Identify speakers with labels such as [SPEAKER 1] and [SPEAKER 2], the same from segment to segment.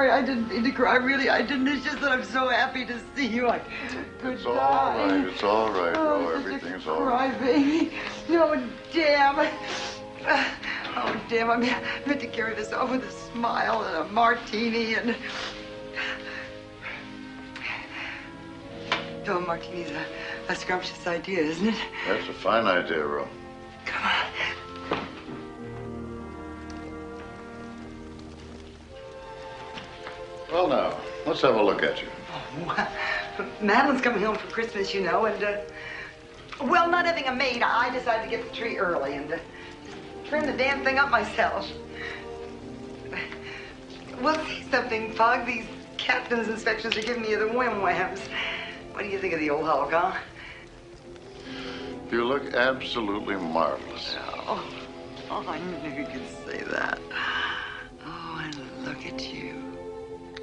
[SPEAKER 1] sorry. I didn't mean to cry. Really, I didn't. It's just that I'm so happy to see you.
[SPEAKER 2] It's all right. It's all right,
[SPEAKER 1] oh,
[SPEAKER 2] Ro. Everything's all right.
[SPEAKER 1] Cry, baby. Oh, damn. Oh, damn. I meant to carry this off with a smile and a martini and... Oh, a martini's a scrumptious idea, isn't it?
[SPEAKER 2] That's a fine idea, Ro.
[SPEAKER 1] Come on.
[SPEAKER 2] Well, now, let's have a look at you.
[SPEAKER 1] Oh, Madeline's coming home for Christmas, you know, and, well, not having a maid, I decided to get the tree early and trim the damn thing up myself. Well, see something, Pug. These captain's inspections are giving me the whim-whams. What do you think of the old Hulk, huh?
[SPEAKER 2] You look absolutely marvelous.
[SPEAKER 1] Oh, I knew you could say that. Oh, and look at you.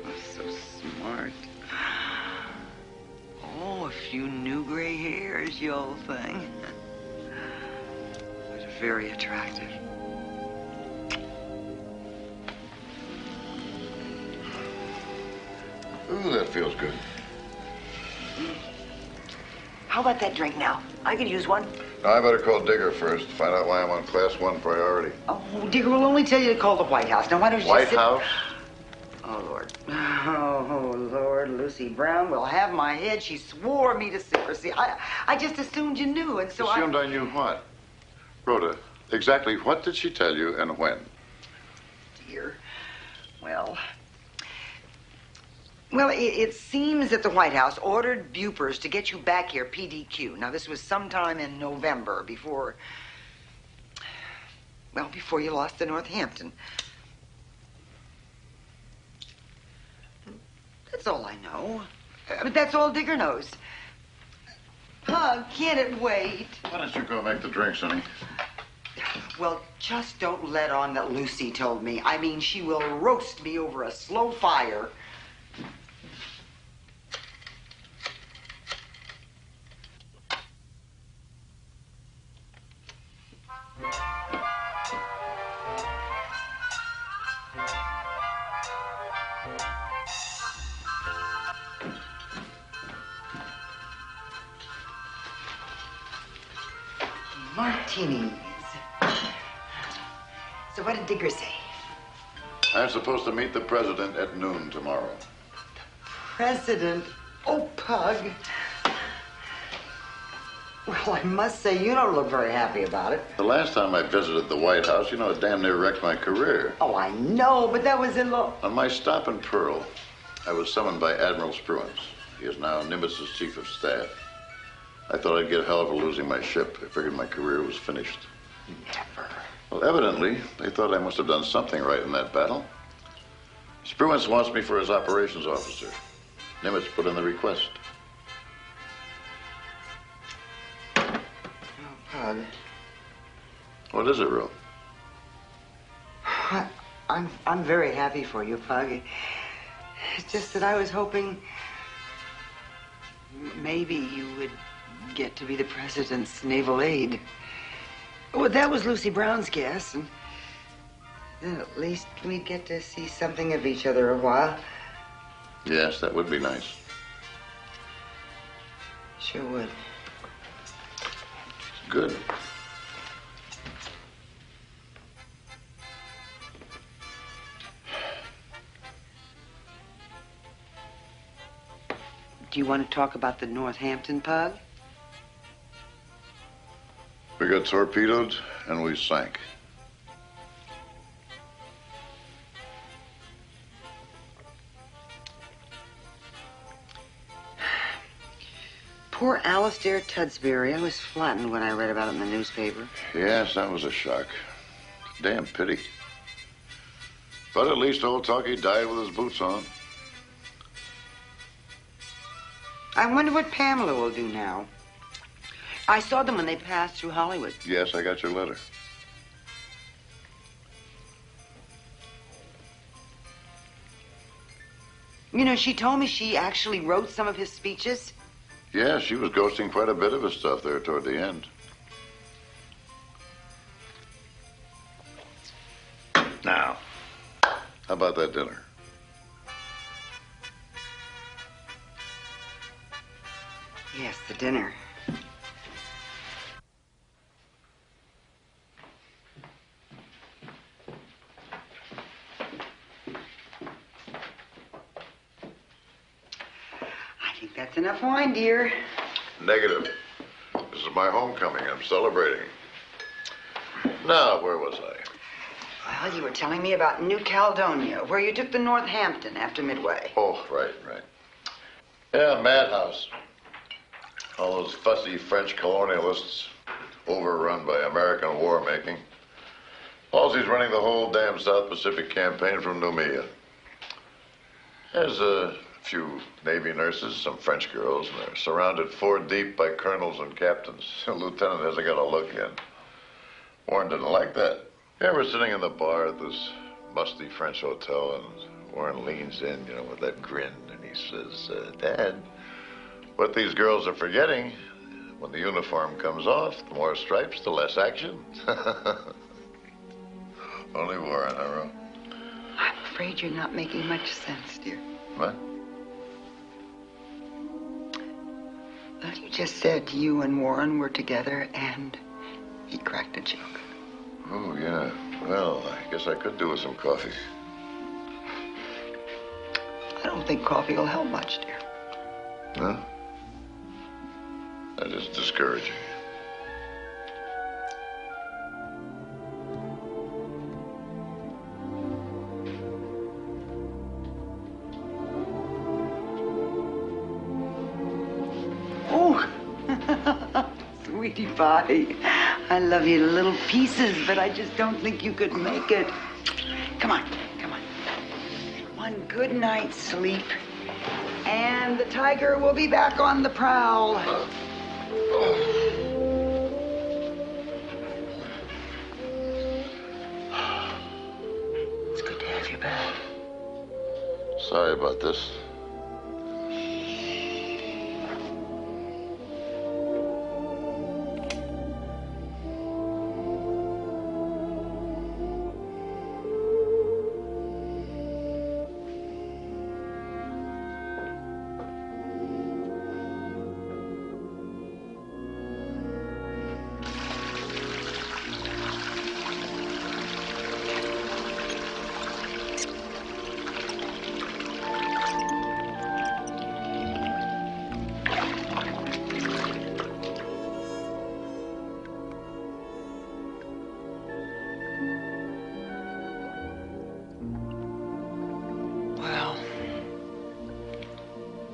[SPEAKER 1] Oh, so smart. Oh, a few new gray hairs, you old thing. But very attractive.
[SPEAKER 2] Ooh, that feels good.
[SPEAKER 1] How about that drink now? I could use one.
[SPEAKER 2] Now, I better call Digger first to find out why I'm on Class 1 priority.
[SPEAKER 1] Oh, Digger will only tell you to call the White House. Now, why don't you
[SPEAKER 2] White
[SPEAKER 1] just sit...
[SPEAKER 2] House?
[SPEAKER 1] Oh, Lord. Oh, Lord. Lucy Brown will have my head. She swore me to secrecy. I just assumed you knew, and so
[SPEAKER 2] Assumed I knew what? Rhoda, exactly what did she tell you and when?
[SPEAKER 1] Dear. Well, it seems that the White House ordered Bupers to get you back here, PDQ. Now, this was sometime in November, before you lost to Northampton. That's all I know. But that's all Digger knows. Pug, can't it wait?
[SPEAKER 2] Why don't you go make the drinks, honey?
[SPEAKER 1] Well, just don't let on that Lucy told me. I mean, she will roast me over a slow fire. Martinis. So what did Digger say?
[SPEAKER 2] I'm supposed to meet the president at noon tomorrow.
[SPEAKER 1] President? Oh, Pug. Well, I must say, you don't look very happy about it.
[SPEAKER 2] The last time I visited the White House, you know, it damn near wrecked my career.
[SPEAKER 1] Oh, I know, but that was in law.
[SPEAKER 2] On my stop in Pearl, I was summoned by Admiral Spruance. He is now Nimitz's chief of staff. I thought I'd get hell for losing my ship. I figured my career was finished.
[SPEAKER 1] Never.
[SPEAKER 2] Well, evidently, they thought I must have done something right in that battle. Spruance wants me for his operations officer. Nimitz put in the request.
[SPEAKER 1] Oh, Pug.
[SPEAKER 2] What is it, Ro?
[SPEAKER 1] I'm very happy for you, Pug. It's just that I was hoping maybe you would get to be the president's naval aide. Well, that was Lucy Brown's guess, and then at least we'd get to see something of each other a while.
[SPEAKER 2] Yes, that would be nice.
[SPEAKER 1] Sure would.
[SPEAKER 2] Good.
[SPEAKER 1] Do you want to talk about the Northampton, Pug?
[SPEAKER 2] We got torpedoed and we sank.
[SPEAKER 1] Poor Alistair Tudsbury. I was flattened when I read about it in the newspaper.
[SPEAKER 2] Yes, that was a shock. Damn pity. But at least old Talkie died with his boots on.
[SPEAKER 1] I wonder what Pamela will do now. I saw them when they passed through Hollywood.
[SPEAKER 2] Yes, I got your letter.
[SPEAKER 1] You know, she told me she actually wrote some of his speeches.
[SPEAKER 2] Yeah, she was ghosting quite a bit of his stuff there toward the end. Now, how about that dinner?
[SPEAKER 1] Yes, the dinner. I think that's enough wine, dear.
[SPEAKER 2] Negative. This is my homecoming. I'm celebrating. Now, where was I?
[SPEAKER 1] Well, you were telling me about New Caledonia, where you took the Northampton after Midway.
[SPEAKER 2] Oh, right. Yeah, madhouse. All those fussy French colonialists, overrun by American war making. Halsey's running the whole damn South Pacific campaign from Noumea. There's a few Navy nurses, some French girls, and they're surrounded 4 deep by colonels and captains. The lieutenant hasn't got a look in. Warren didn't like that. Yeah, we're sitting in the bar at this musty French hotel, and Warren leans in, with that grin, and he says, Dad, what these girls are forgetting, when the uniform comes off, the more stripes, the less action. Only Warren, huh,
[SPEAKER 1] I'm afraid you're not making much sense, dear.
[SPEAKER 2] What?
[SPEAKER 1] Well, you just said you and Warren were together, and he cracked a joke.
[SPEAKER 2] Oh, yeah. Well, I guess I could do with some coffee.
[SPEAKER 1] I don't think coffee will help much, dear.
[SPEAKER 2] No? That is discouraging.
[SPEAKER 1] Oh, sweetie pie. I love you to little pieces, but I just don't think you could make it. Come on. One good night's sleep, and the tiger will be back on the prowl. It's good to have you back.
[SPEAKER 2] Sorry about this.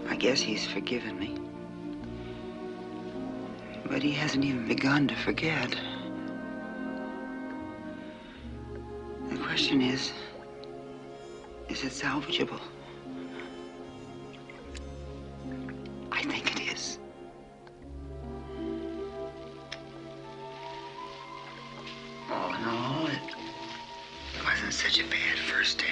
[SPEAKER 1] I guess he's forgiven me. But he hasn't even begun to forget. The question is it salvageable? I think it is. All in all, it wasn't such a bad first day.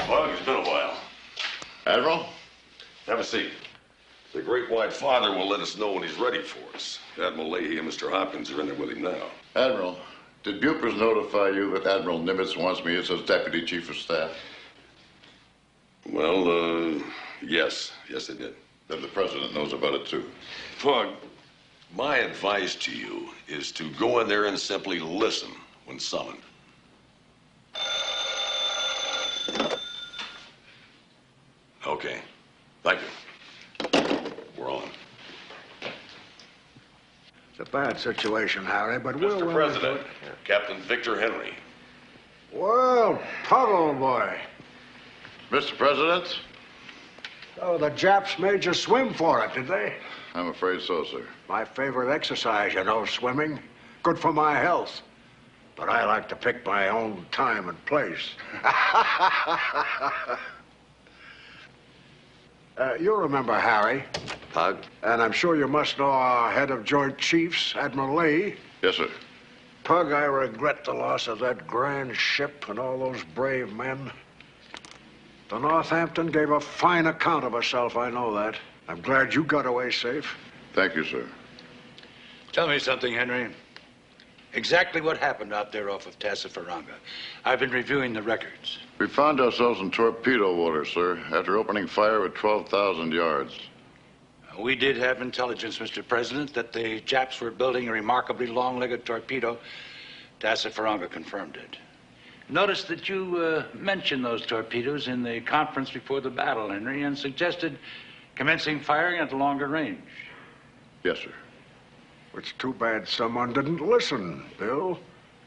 [SPEAKER 3] Well, it's been a while.
[SPEAKER 2] Admiral?
[SPEAKER 3] Have a seat. The Great White Father will let us know when he's ready for us. Admiral Leahy and Mr. Hopkins are in there with him now.
[SPEAKER 2] Admiral, did Bupers notify you that Admiral Nimitz wants me as his Deputy Chief of Staff?
[SPEAKER 3] Well, yes. Yes, they did.
[SPEAKER 2] Then the President knows about it, too.
[SPEAKER 3] Pug, my advice to you is to go in there and simply listen when summoned. Okay. Thank you. We're on.
[SPEAKER 4] It's a bad situation, Harry, but we'll
[SPEAKER 3] Mr.
[SPEAKER 4] run
[SPEAKER 3] President,
[SPEAKER 4] into it.
[SPEAKER 3] Captain Victor Henry.
[SPEAKER 4] Well, Pug, old boy.
[SPEAKER 2] Mr. President?
[SPEAKER 4] Oh, the Japs made you swim for it, did they?
[SPEAKER 2] I'm afraid so, sir.
[SPEAKER 4] My favorite exercise, swimming. Good for my health. But I like to pick my own time and place. You remember Harry.
[SPEAKER 3] Pug?
[SPEAKER 4] And I'm sure you must know our head of Joint Chiefs, Admiral Lee.
[SPEAKER 2] Yes, sir.
[SPEAKER 4] Pug, I regret the loss of that grand ship and all those brave men. The Northampton gave a fine account of herself, I know that. I'm glad you got away safe.
[SPEAKER 2] Thank you, sir.
[SPEAKER 5] Tell me something, Henry. Exactly what happened out there off of Tassafaranga. I've been reviewing the records.
[SPEAKER 2] We found ourselves in torpedo water, sir, after opening fire at 12,000 yards.
[SPEAKER 5] We did have intelligence, Mr. President, that the Japs were building a remarkably long-legged torpedo. Tassafaranga confirmed it. Notice that you mentioned those torpedoes in the conference before the battle, Henry, and suggested commencing firing at longer range.
[SPEAKER 2] Yes, sir.
[SPEAKER 4] It's too bad someone didn't listen, Bill.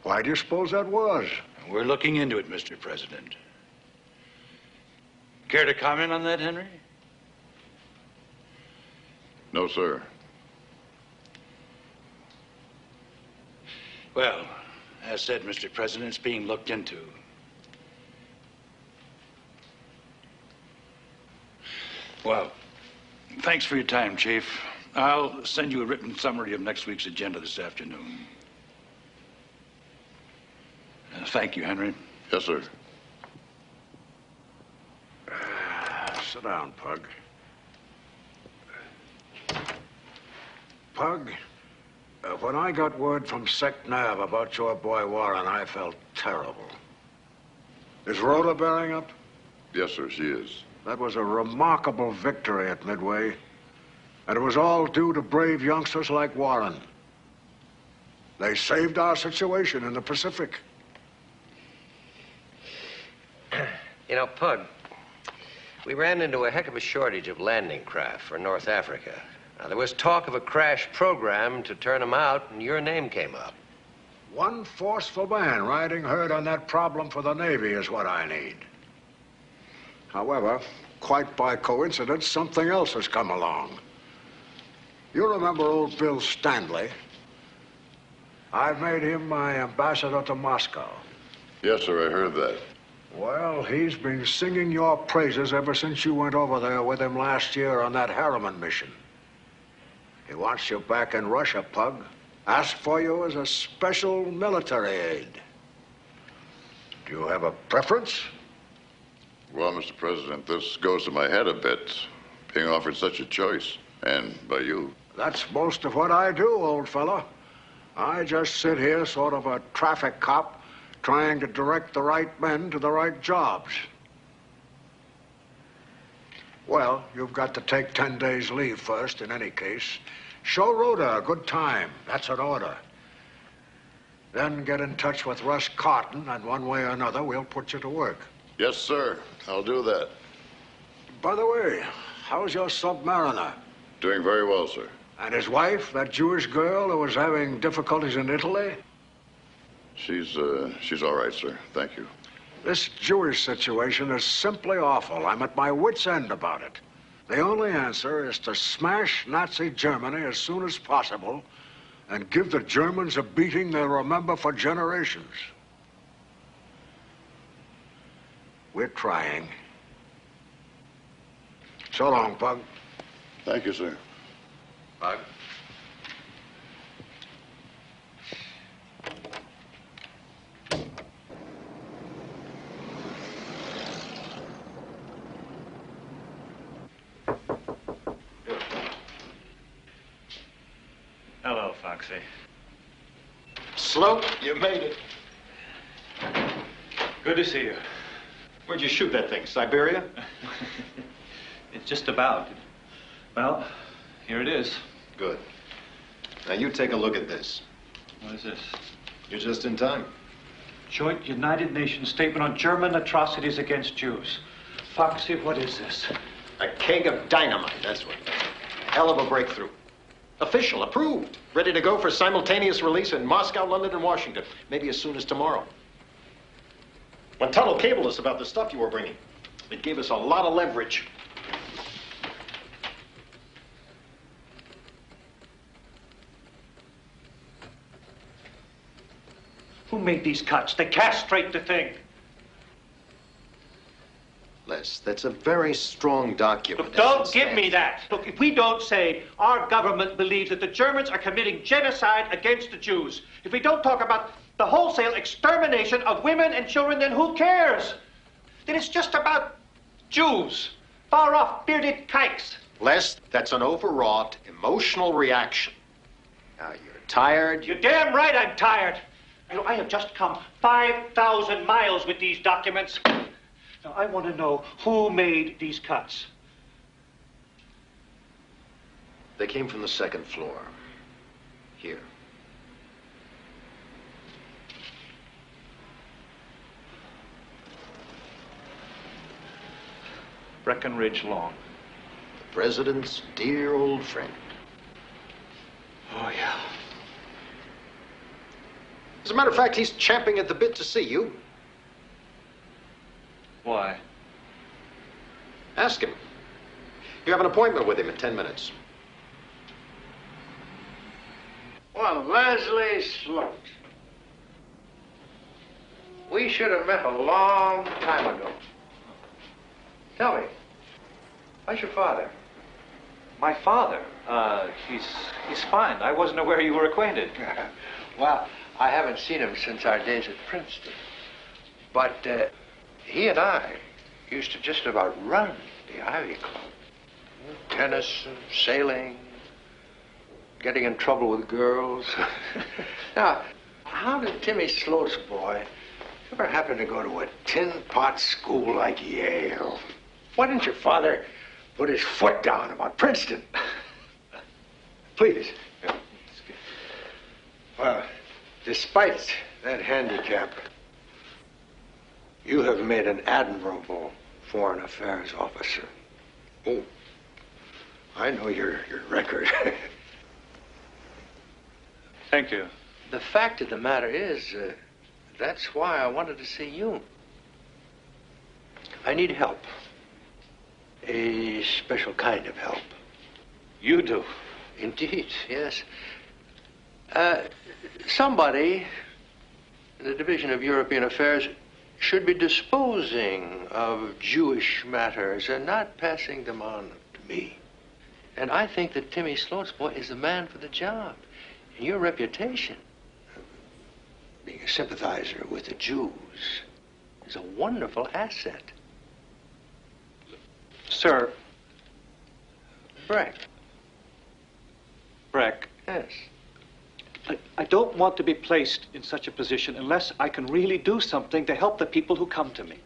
[SPEAKER 4] Why do you suppose that was?
[SPEAKER 5] We're looking into it, Mr. President. Care to comment on that, Henry?
[SPEAKER 2] No, sir.
[SPEAKER 5] Well, as said, Mr. President, it's being looked into. Well, thanks for your time, Chief. I'll send you a written summary of next week's agenda this afternoon. Thank you, Henry.
[SPEAKER 2] Yes, sir.
[SPEAKER 4] Sit down, Pug. Pug, when I got word from SecNav about your boy Warren, I felt terrible. Is Rhoda bearing up?
[SPEAKER 2] Yes, sir, she is.
[SPEAKER 4] That was a remarkable victory at Midway. And it was all due to brave youngsters like Warren. They saved our situation in the Pacific.
[SPEAKER 6] You know, Pug, we ran into a heck of a shortage of landing craft for North Africa. Now, there was talk of a crash program to turn them out, and your name came up.
[SPEAKER 4] One forceful man riding herd on that problem for the Navy is what I need. However, quite by coincidence, something else has come along. You remember old Bill Stanley? I've made him my ambassador to Moscow.
[SPEAKER 2] Yes, sir, I heard that.
[SPEAKER 4] Well, he's been singing your praises ever since you went over there with him last year on that Harriman mission. He wants you back in Russia, Pug. Asked for you as a special military aid. Do you have a preference?
[SPEAKER 2] Well, Mr. President, this goes to my head a bit, being offered such a choice, and by you.
[SPEAKER 4] That's most of what I do, old fella. I just sit here, sort of a traffic cop, trying to direct the right men to the right jobs. Well, you've got to take 10 days leave first, in any case. Show Rhoda a good time. That's an order. Then get in touch with Russ Carton, and one way or another, we'll put you to work.
[SPEAKER 2] Yes, sir. I'll do that.
[SPEAKER 4] By the way, how's your submariner?
[SPEAKER 2] Doing very well, sir.
[SPEAKER 4] And his wife, that Jewish girl who was having difficulties in Italy?
[SPEAKER 2] She's all right, sir. Thank you.
[SPEAKER 4] This Jewish situation is simply awful. I'm at my wit's end about it. The only answer is to smash Nazi Germany as soon as possible and give the Germans a beating they'll remember for generations. We're trying. So long, Pug.
[SPEAKER 2] Thank you, sir.
[SPEAKER 6] Pug?
[SPEAKER 7] Hello, Foxy.
[SPEAKER 8] Slope, you made it.
[SPEAKER 7] Good to see you.
[SPEAKER 8] Where'd you shoot that thing? Siberia?
[SPEAKER 7] It's just about. Well, here it is.
[SPEAKER 8] Good. Now you take a look at this.
[SPEAKER 7] What is this?
[SPEAKER 8] You're just in time.
[SPEAKER 7] Joint United Nations Statement on German Atrocities Against Jews. Foxy, what is this?
[SPEAKER 8] A keg of dynamite, that's what it is. Hell of a breakthrough. Official, approved. Ready to go for simultaneous release in Moscow, London, and Washington. Maybe as soon as tomorrow. When Tuttle cabled us about the stuff you were bringing, it gave us a lot of leverage.
[SPEAKER 7] Who made these cuts? They castrate the thing.
[SPEAKER 8] Les, that's a very strong document.
[SPEAKER 7] Look, don't give me that. Look, if we don't say our government believes that the Germans are committing genocide against the Jews, if we don't talk about the wholesale extermination of women and children, then who cares? Then it's just about Jews, far-off bearded kikes.
[SPEAKER 8] Les, that's an overwrought emotional reaction. Now, you're tired.
[SPEAKER 7] You're damn right I'm tired. You know, I have just come 5,000 miles with these documents. Now, I want to know who made these cuts.
[SPEAKER 8] They came from the second floor. Here.
[SPEAKER 7] Breckenridge Lawn.
[SPEAKER 8] The president's dear old friend.
[SPEAKER 7] Oh, yeah.
[SPEAKER 8] As a matter of fact, he's champing at the bit to see you.
[SPEAKER 7] Why?
[SPEAKER 8] Ask him. You have an appointment with him in 10 minutes.
[SPEAKER 6] Well, Leslie Sloat. We should have met a long time ago. Tell me, how's your father?
[SPEAKER 7] My father? He's fine. I wasn't aware you were acquainted.
[SPEAKER 6] Well, I haven't seen him since our days at Princeton. But he and I used to just about run the Ivy Club. Tennis, and sailing, getting in trouble with girls. Now, how did Timmy Sloat's boy ever happen to go to a tin-pot school like Yale? Why didn't your father put his foot down about Princeton? Please. Well, despite that handicap, you have made an admirable foreign affairs officer. Oh, I know your record.
[SPEAKER 7] Thank you.
[SPEAKER 6] The fact of the matter is, that's why I wanted to see you. I need help. A special kind of help.
[SPEAKER 7] You do?
[SPEAKER 6] Indeed, yes. Somebody in the Division of European Affairs should be disposing of Jewish matters and not passing them on to me. And I think that Timmy Sloat's boy is the man for the job. And your reputation, being a sympathizer with the Jews, is a wonderful asset.
[SPEAKER 7] Sir.
[SPEAKER 6] Breck.
[SPEAKER 7] Breck.
[SPEAKER 6] Yes.
[SPEAKER 7] I don't want to be placed in such a position unless I can really do something to help the people who come to me.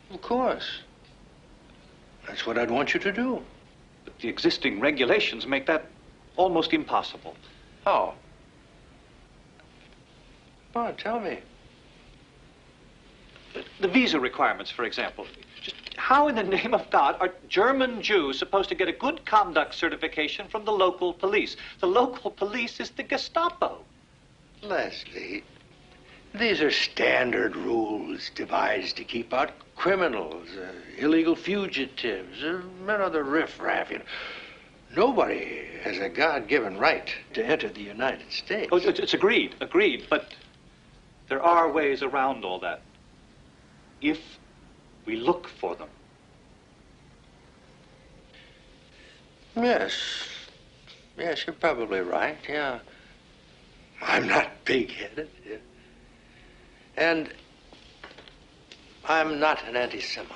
[SPEAKER 6] Of course. That's what I'd want you to do.
[SPEAKER 7] But the existing regulations make that almost impossible.
[SPEAKER 6] How? Oh, tell me.
[SPEAKER 7] The visa requirements, for example. Just how in the name of God are German Jews supposed to get a good conduct certification from the local police? The local police is the Gestapo.
[SPEAKER 6] Leslie, these are standard rules devised to keep out criminals, illegal fugitives, men of the riffraff. You know. Nobody has a God-given right to enter the United States.
[SPEAKER 7] Oh, it's agreed, but there are ways around all that. If we look for them.
[SPEAKER 6] Yes. Yes, you're probably right, yeah. I'm not big-headed. Yeah. And I'm not an anti-Semite.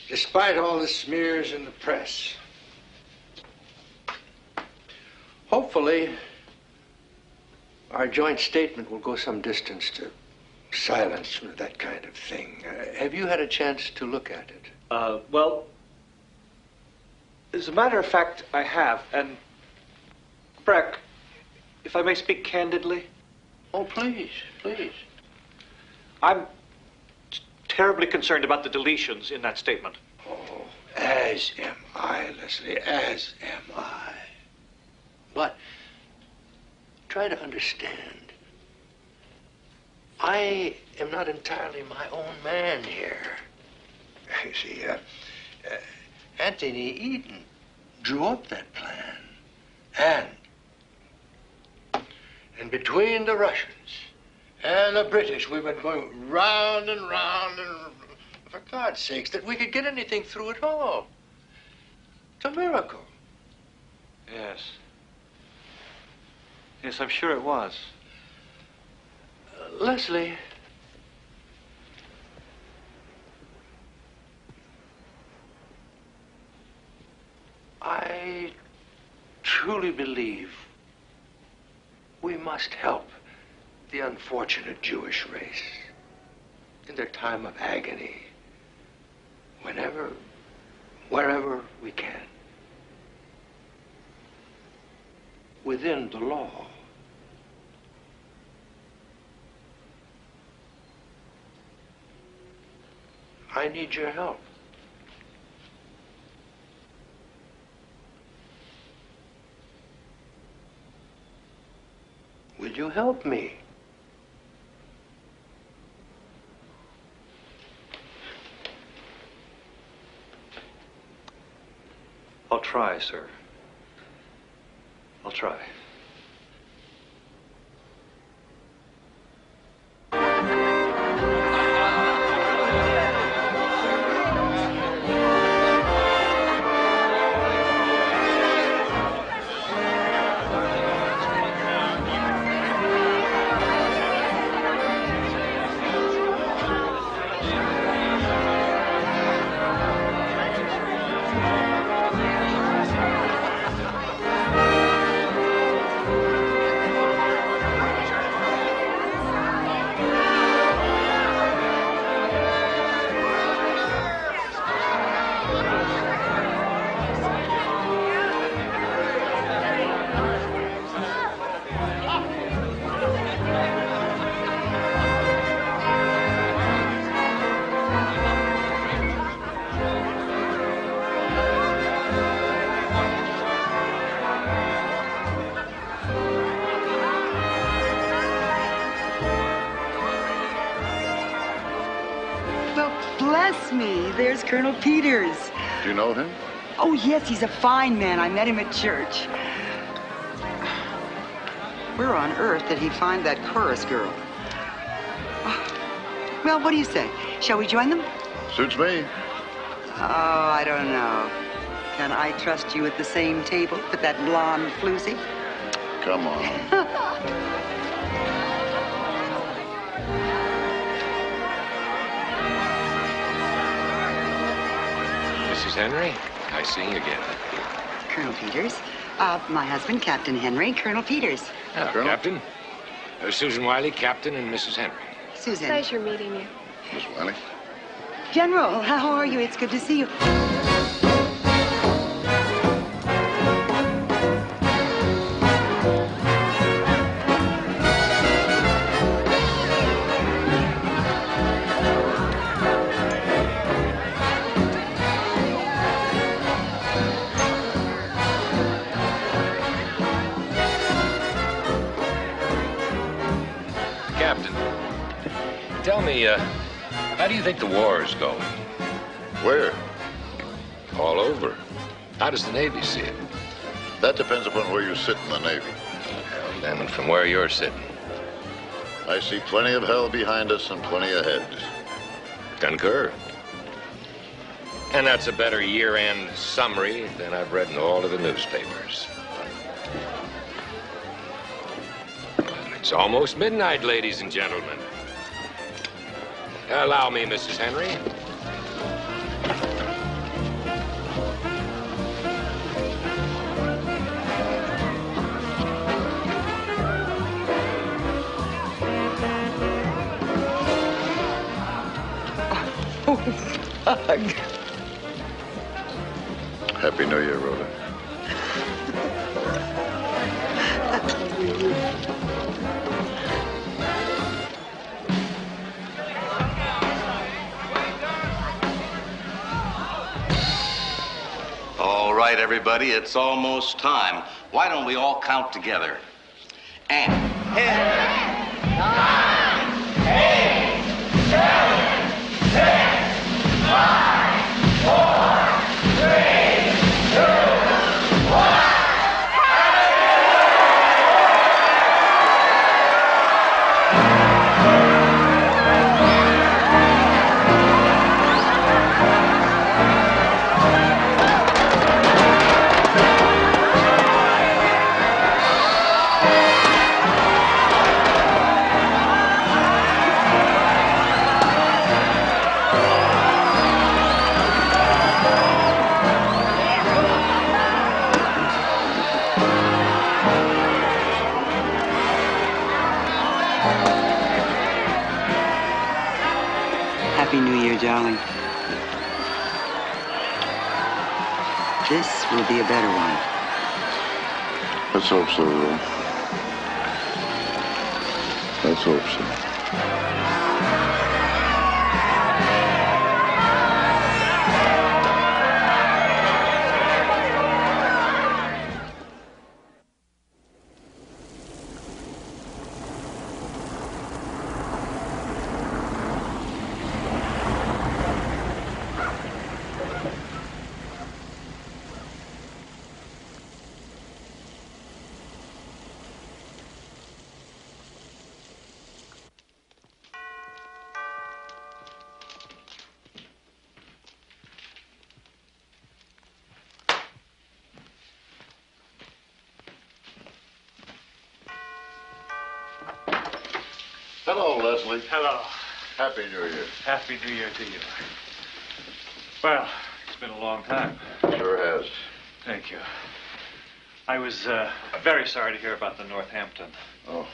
[SPEAKER 6] Despite all the smears in the press. Hopefully, our joint statement will go some distance to silence that kind of thing. Have you had a chance to look at it?
[SPEAKER 7] Well, as a matter of fact, I have. And, Breck, if I may speak candidly.
[SPEAKER 6] Oh, please, please.
[SPEAKER 7] I'm terribly concerned about the deletions in that statement.
[SPEAKER 6] Oh, as am I, Leslie, as am I. But try to understand. I am not entirely my own man here. You see, Anthony Eden drew up that plan. And between the Russians and the British, we've been going round and round, and for God's sakes, that we could get anything through at all. It's a miracle.
[SPEAKER 7] Yes. Yes, I'm sure it was.
[SPEAKER 6] Leslie, I truly believe we must help the unfortunate Jewish race in their time of agony, whenever, wherever we can, within the law. I need your help. Will you help me?
[SPEAKER 9] I'll try, sir. I'll try.
[SPEAKER 1] Well, bless me. There's Colonel Peters.
[SPEAKER 2] Do you know him?
[SPEAKER 1] Oh, yes, he's a fine man. I met him at church. Where on earth did he find that chorus girl? Well, what do you say? Shall we join them?
[SPEAKER 2] Suits me.
[SPEAKER 1] Oh, I don't know. Can I trust you at the same table with that blonde floozy?
[SPEAKER 2] Come on.
[SPEAKER 10] Mrs. Henry, nice seeing you again.
[SPEAKER 1] Colonel Peters. My husband, Captain Henry. Colonel Peters.
[SPEAKER 10] Hello,
[SPEAKER 2] Colonel.
[SPEAKER 10] Captain. Susan Wiley, Captain, and Mrs. Henry.
[SPEAKER 1] Susan.
[SPEAKER 11] Pleasure meeting you.
[SPEAKER 2] Miss Wiley.
[SPEAKER 1] General, how are you? It's good to see you.
[SPEAKER 10] Captain, tell me, how do you think the war is going?
[SPEAKER 2] Where?
[SPEAKER 10] All over. How does the Navy see it?
[SPEAKER 2] That depends upon where you sit in the Navy.
[SPEAKER 10] Well, then, from where you're sitting.
[SPEAKER 2] I see plenty of hell behind us and plenty ahead.
[SPEAKER 10] Concur. And that's a better year-end summary than I've read in all of the newspapers. It's almost midnight, ladies and gentlemen. Allow me, Mrs. Henry.
[SPEAKER 1] Ugh.
[SPEAKER 2] Happy New Year, Rhoda.
[SPEAKER 12] All right, everybody, it's almost time. Why don't we all count together? And 10, 9, 8, 7, 6, 5, 4, 3, 2, 1.
[SPEAKER 1] this will be a better one.
[SPEAKER 2] Let's hope so, Will. Let's hope so. Hello, Leslie.
[SPEAKER 7] Hello.
[SPEAKER 2] Happy New Year.
[SPEAKER 7] Happy New Year to you. Well, it's been a long time.
[SPEAKER 2] Sure has.
[SPEAKER 7] Thank you. I was very sorry to hear about the Northampton.
[SPEAKER 2] Oh.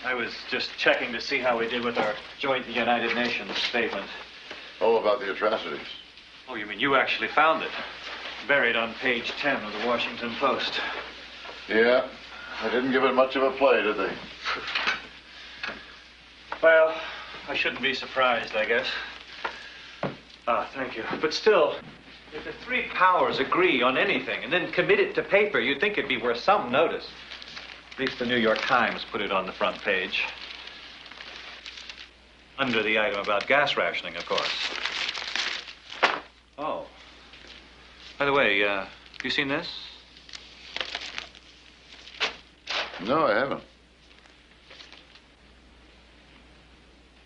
[SPEAKER 7] I was just checking to see how we did with our joint United Nations statement.
[SPEAKER 2] Oh, about the atrocities.
[SPEAKER 7] Oh, you mean you actually found it? Buried on page 10 of the Washington Post.
[SPEAKER 2] Yeah. They didn't give it much of a play, did they?
[SPEAKER 7] Well, I shouldn't be surprised, I guess. Ah, thank you. But still, if the three powers agree on anything and then commit it to paper, you'd think it'd be worth some notice. At least the New York Times put it on the front page. Under the item about gas rationing, of course. Oh. By the way, have you seen this?
[SPEAKER 2] No, I haven't.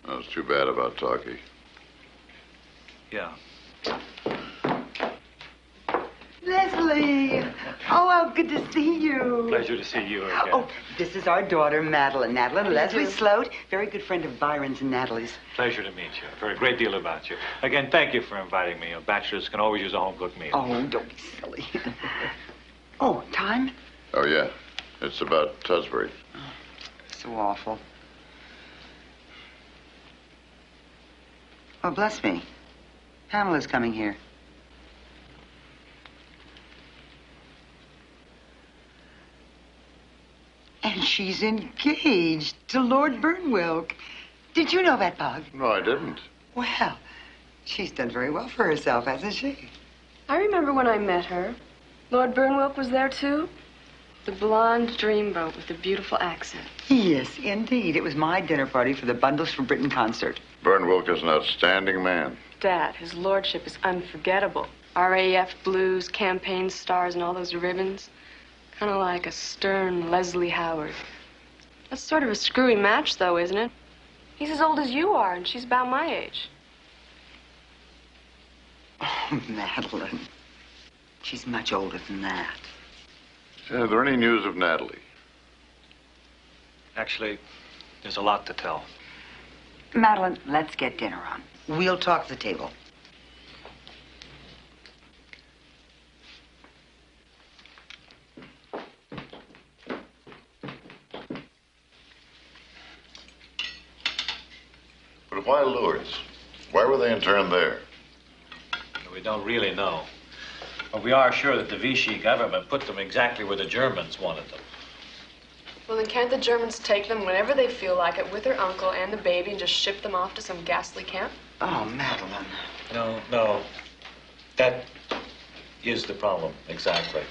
[SPEAKER 2] That was too bad about Talkie.
[SPEAKER 7] Yeah.
[SPEAKER 1] Leslie! Oh, how good to see you.
[SPEAKER 7] Pleasure to see you again.
[SPEAKER 1] Oh, this is our daughter, Madeline. Madeline, Leslie Sloat, very good friend of Byron's and Natalie's.
[SPEAKER 7] Pleasure to meet you. I've heard a great deal about you. Again, thank you for inviting me. Bachelors can always use a home-cooked meal.
[SPEAKER 1] Oh, don't be silly. Oh, time?
[SPEAKER 2] Oh, yeah. It's about Tusbury.
[SPEAKER 1] Oh, so awful. Oh, bless me. Pamela's coming here. And she's engaged to Lord Burnwilk. Did you know that, Pug?
[SPEAKER 2] No, I didn't.
[SPEAKER 1] Well, she's done very well for herself, hasn't she?
[SPEAKER 11] I remember when I met her. Lord Burnwilk was there, too. The blonde dreamboat with the beautiful accent.
[SPEAKER 1] Yes, indeed. It was my dinner party for the Bundles for Britain concert.
[SPEAKER 2] Burnwilk is an outstanding man.
[SPEAKER 11] Dad, his lordship is unforgettable. RAF blues, campaign stars, and all those ribbons. Kind of like a stern Leslie Howard. That's sort of a screwy match, though, isn't it? He's as old as you are, and she's about my age.
[SPEAKER 1] Oh, Madeline. She's much older than that.
[SPEAKER 2] Is there any news of Natalie?
[SPEAKER 7] Actually, there's a lot to tell.
[SPEAKER 1] Madeline, let's get dinner on. We'll talk at the table.
[SPEAKER 2] But why Lourdes? Why were they interned there?
[SPEAKER 7] We don't really know. But we are sure that the Vichy government put them exactly where the Germans wanted them.
[SPEAKER 11] Well, then can't the Germans take them whenever they feel like it with their uncle and the baby and just ship them off to some ghastly camp?
[SPEAKER 1] Oh, Madeline.
[SPEAKER 7] No. That is the problem, exactly.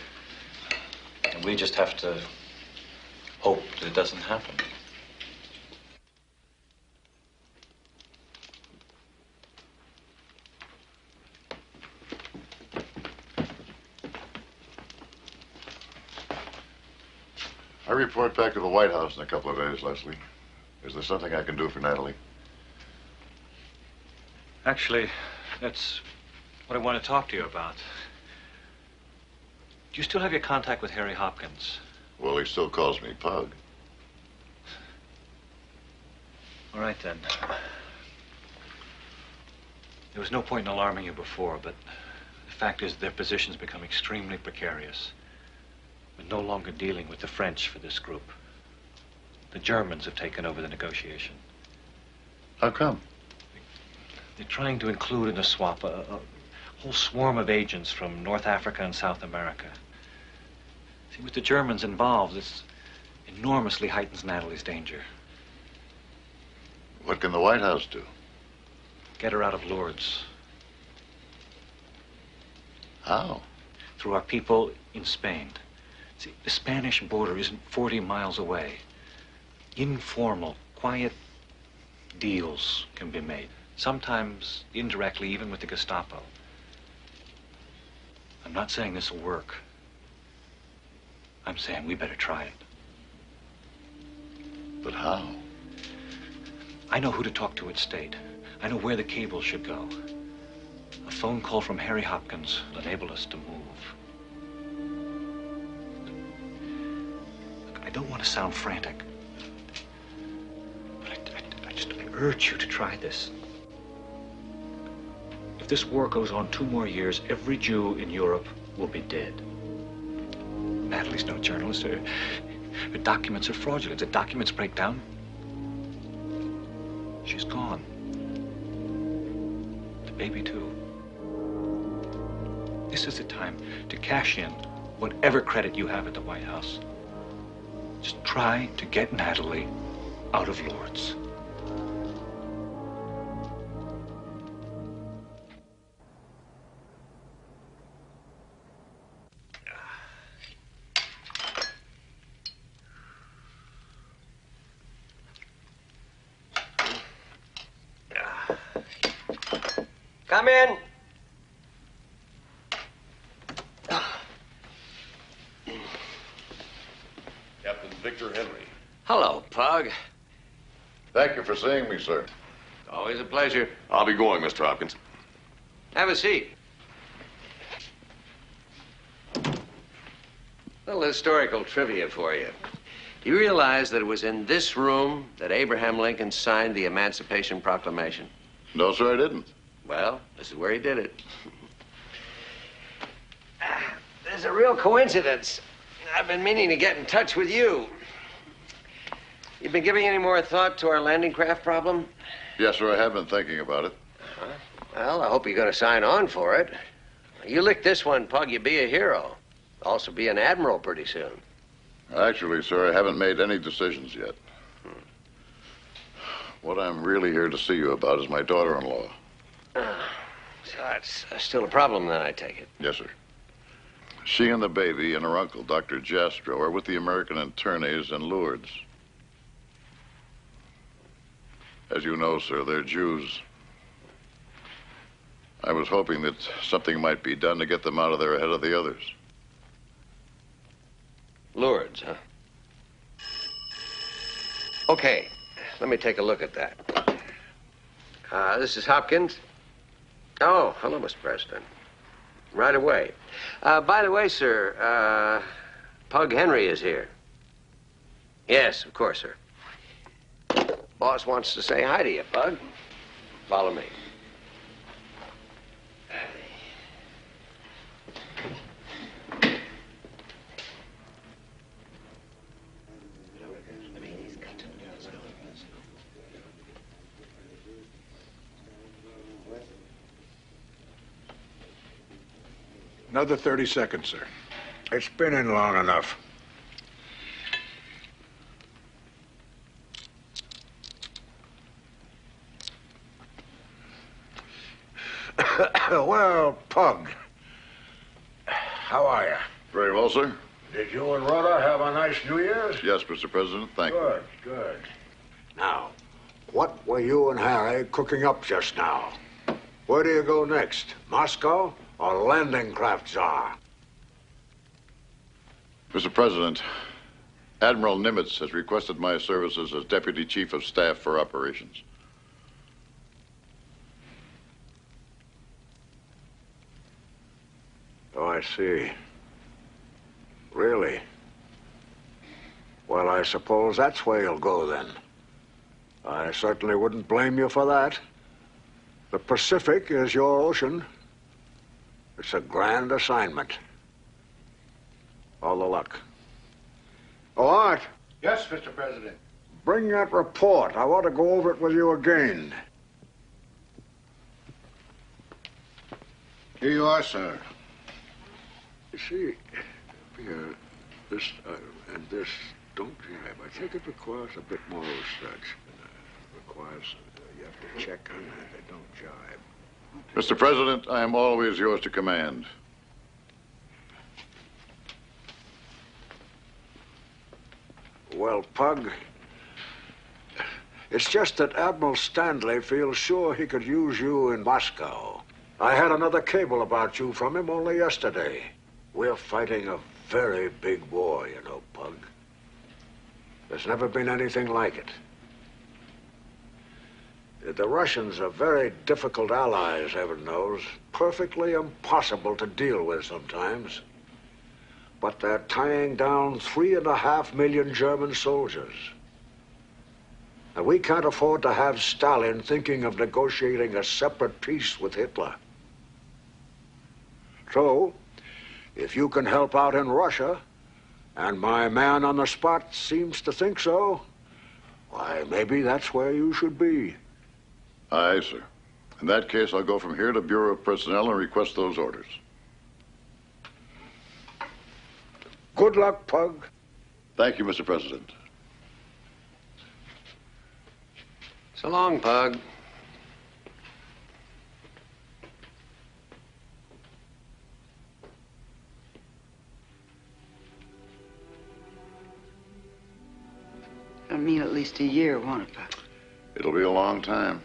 [SPEAKER 7] And we just have to hope that it doesn't happen.
[SPEAKER 2] I report back to the White House in a couple of days, Leslie. Is there something I can do for Natalie?
[SPEAKER 7] Actually, that's what I want to talk to you about. Do you still have your contact with Harry Hopkins?
[SPEAKER 2] Well, he still calls me Pug.
[SPEAKER 7] All right, then. There was no point in alarming you before, but the fact is their position's become extremely precarious. We're no longer dealing with the French for this group. The Germans have taken over the negotiation.
[SPEAKER 2] How come?
[SPEAKER 9] They're trying to include in the swap a whole swarm of agents from North Africa and South America. See, with the Germans involved, this enormously heightens Natalie's danger.
[SPEAKER 2] What can the White House do?
[SPEAKER 9] Get her out of Lourdes.
[SPEAKER 2] How?
[SPEAKER 9] Through our people in Spain. See, the Spanish border isn't 40 miles away. Informal, quiet deals can be made. Sometimes indirectly, even with the Gestapo. I'm not saying this will work. I'm saying we better try it.
[SPEAKER 2] But how?
[SPEAKER 9] I know who to talk to at State. I know where the cable should go. A phone call from Harry Hopkins will enable us to move. Look, I don't want to sound frantic, but I urge you to try this. If this war goes on 2 more years, every Jew in Europe will be dead. Natalie's no journalist. Her documents are fraudulent. The documents break down. She's gone. The baby, too. This is the time to cash in whatever credit you have at the White House. Just try to get Natalie out of Lourdes.
[SPEAKER 13] Come in.
[SPEAKER 3] Captain Victor Henry.
[SPEAKER 6] Hello, Pug.
[SPEAKER 2] Thank you for seeing me, sir.
[SPEAKER 6] Always a pleasure.
[SPEAKER 3] I'll be going, Mr. Hopkins.
[SPEAKER 6] Have a seat. Little historical trivia for you. Do you realize that it was in this room that Abraham Lincoln signed the Emancipation Proclamation?
[SPEAKER 2] No, sir, I didn't.
[SPEAKER 6] Well, this is where he did it. There's a real coincidence. I've been meaning to get in touch with you. You been giving any more thought to our landing craft problem?
[SPEAKER 2] Yes, sir, I have been thinking about it.
[SPEAKER 6] Well, I hope you're going to sign on for it. You lick this one, Pug, you'll be a hero. Also be an admiral pretty soon.
[SPEAKER 2] Actually, sir, I haven't made any decisions yet. What I'm really here to see you about is my daughter-in-law.
[SPEAKER 6] So that's still a problem, then, I take it.
[SPEAKER 2] Yes, sir. She and the baby and her uncle, Dr. Jastrow, are with the American internees in Lourdes. As you know, sir, they're Jews. I was hoping that something might be done to get them out of there ahead of the others.
[SPEAKER 6] Lourdes, huh? Okay, let me take a look at that. This is Hopkins. Oh, hello, Mr. President. Right away. By the way, sir, Pug Henry is here. Yes, of course, sir. Boss wants to say hi to you, Pug. Follow me.
[SPEAKER 4] Another 30 seconds, sir. It's been in long enough. Well, Pug, how are you?
[SPEAKER 2] Very well, sir.
[SPEAKER 4] Did you and Rhoda have a nice New Year's?
[SPEAKER 2] Yes, Mr. President, thank you.
[SPEAKER 4] Good, good. Now, what were you and Harry cooking up just now? Where do you go next? Moscow or landing craft czar?
[SPEAKER 2] Mr. President, Admiral Nimitz has requested my services as Deputy Chief of Staff for Operations.
[SPEAKER 4] Oh, I see. Really? Well, I suppose that's where you'll go then. I certainly wouldn't blame you for that. The Pacific is your ocean. It's a grand assignment. All the luck. Oh, Art.
[SPEAKER 5] Yes, Mr. President.
[SPEAKER 4] Bring that report. I want to go over it with you again. Here you are, sir. You see, here, this and this don't jibe. I think it requires a bit more research. Requires, you have to check on that. They don't jibe.
[SPEAKER 2] Mr. President, I am always yours to command.
[SPEAKER 4] Well, Pug, it's just that Admiral Stanley feels sure he could use you in Moscow. I had another cable about you from him only yesterday. We're fighting a very big war, you know, Pug. There's never been anything like it. The Russians are very difficult allies, heaven knows. Perfectly impossible to deal with sometimes. But they're tying down 3.5 million German soldiers. And we can't afford to have Stalin thinking of negotiating a separate peace with Hitler. So, if you can help out in Russia, and my man on the spot seems to think so, why, maybe that's where you should be.
[SPEAKER 2] Aye, sir. In that case, I'll go from here to Bureau of Personnel and request those orders.
[SPEAKER 4] Good luck, Pug.
[SPEAKER 2] Thank you, Mr. President.
[SPEAKER 6] So long, Pug.
[SPEAKER 1] It'll mean at least a year, won't it, Pug?
[SPEAKER 2] It'll be a long time.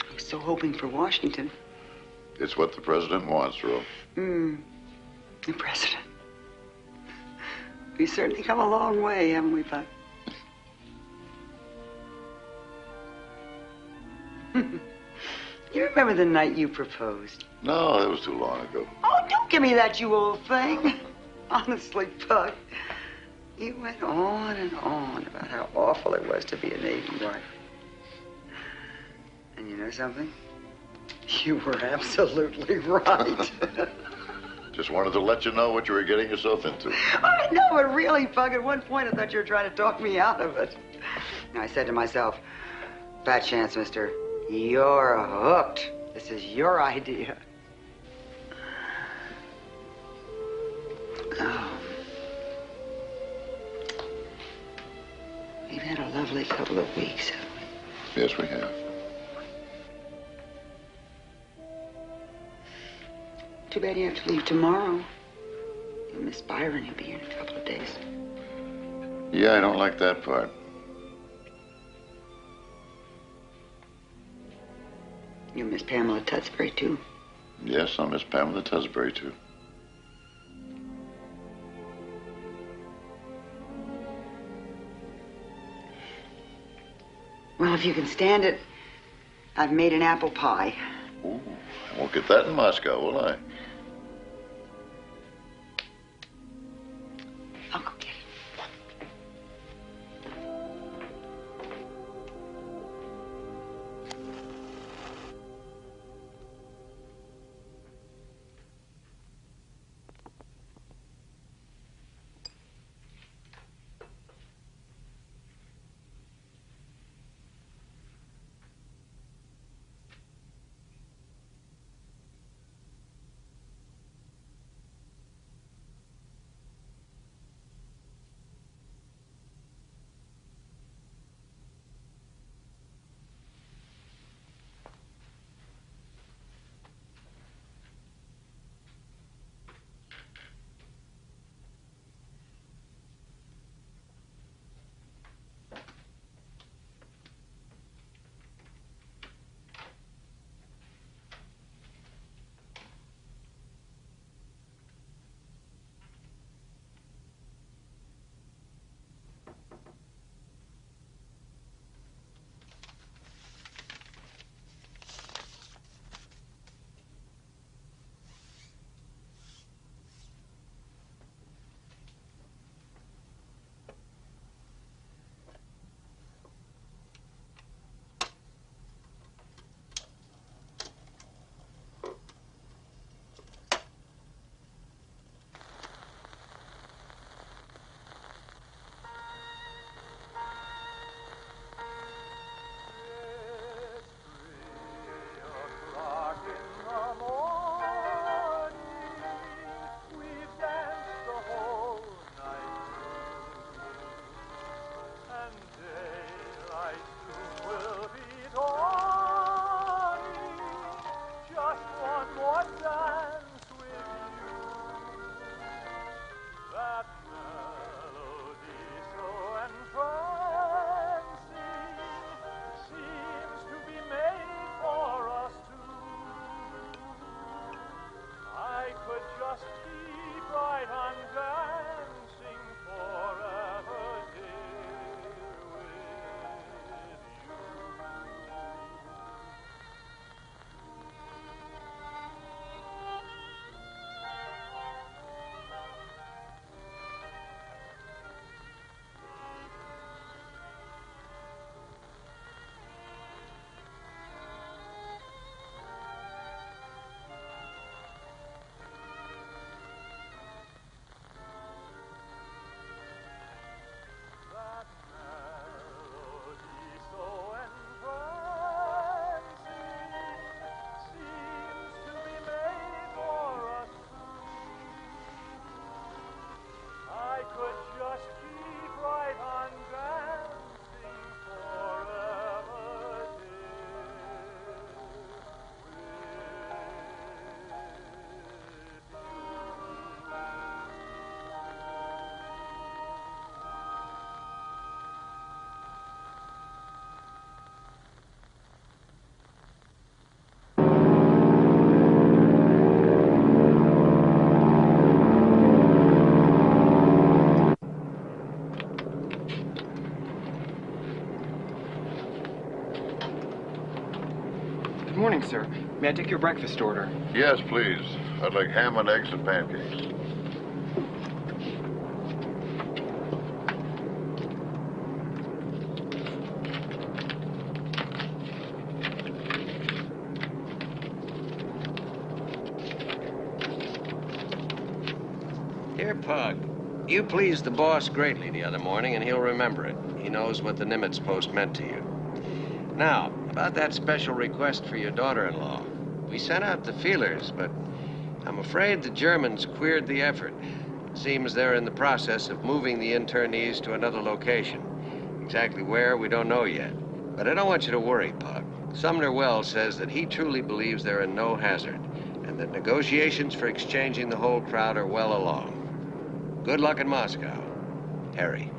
[SPEAKER 1] I was so hoping for Washington.
[SPEAKER 2] It's what the president wants, Ro.
[SPEAKER 1] The president. We've certainly come a long way, haven't we, Pug? You remember the night you proposed?
[SPEAKER 2] No, that was too long ago.
[SPEAKER 1] Oh, don't give me that, you old thing. Honestly, Pug. You went on and on about how awful it was to be a Navy wife. And you know something? You were absolutely right.
[SPEAKER 2] Just wanted to let you know what you were getting yourself into.
[SPEAKER 1] I know, but really, Pug, at one point I thought you were trying to talk me out of it. And I said to myself, fat chance, mister. You're hooked. This is your idea. Oh. We've had a lovely couple of weeks, haven't we?
[SPEAKER 2] Yes, we have.
[SPEAKER 1] Too bad you have to leave tomorrow. Miss Byron, he'll be here in a couple of days.
[SPEAKER 2] Yeah, I don't like that part.
[SPEAKER 1] You miss Pamela Tutsbury, too.
[SPEAKER 2] Yes, I'll miss Pamela Tusbury, too.
[SPEAKER 1] Well, if you can stand it, I've made an apple pie.
[SPEAKER 2] Ooh, I won't get that in Moscow, will I?
[SPEAKER 1] I'll go get it.
[SPEAKER 14] Good morning, sir. May I take your breakfast order?
[SPEAKER 2] Yes, please. I'd like ham and eggs and pancakes.
[SPEAKER 6] Dear Pug, you pleased the boss greatly the other morning, and he'll remember it. He knows what the Nimitz post meant to you. Now, about that special request for your daughter-in-law. We sent out the feelers, but I'm afraid the Germans queered the effort. It seems they're in the process of moving the internees to another location. Exactly where, we don't know yet. But I don't want you to worry, Pug. Sumner Wells says that he truly believes they're in no hazard, and that negotiations for exchanging the whole crowd are well along. Good luck in Moscow. Harry.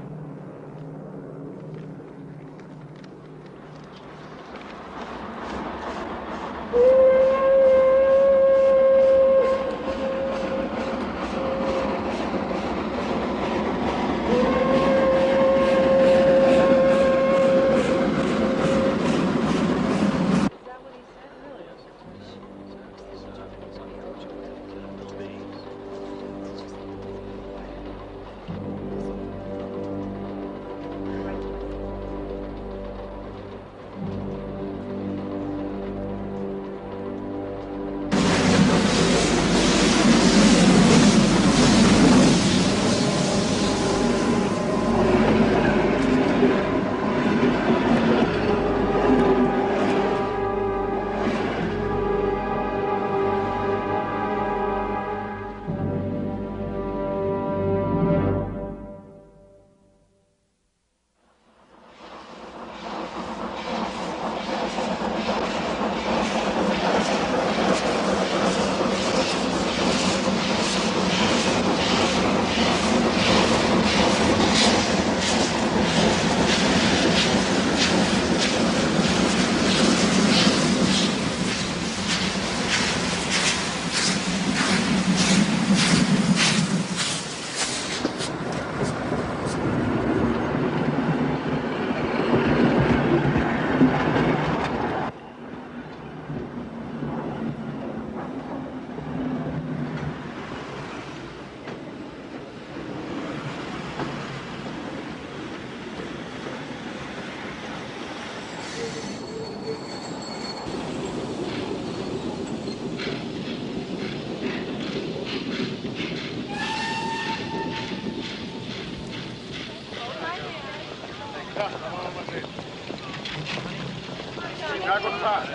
[SPEAKER 15] Ja, guten Tag.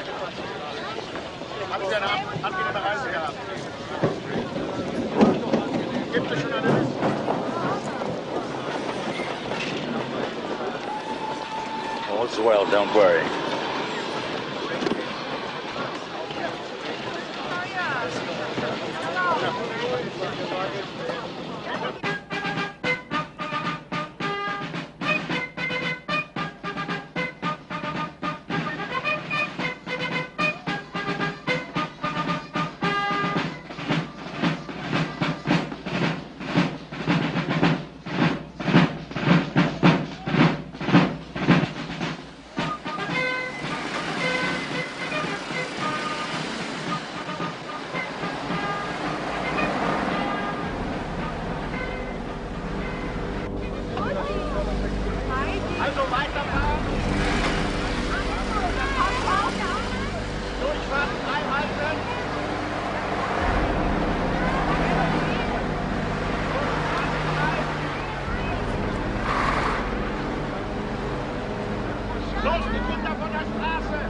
[SPEAKER 15] Haben Sie eine angenehme Reise gehabt? Gibt es schon eine Liste?
[SPEAKER 5] All's well, don't worry.
[SPEAKER 15] Also weiterfahren. Durchfahren, einhalten. Los, die Kinder von der Straße.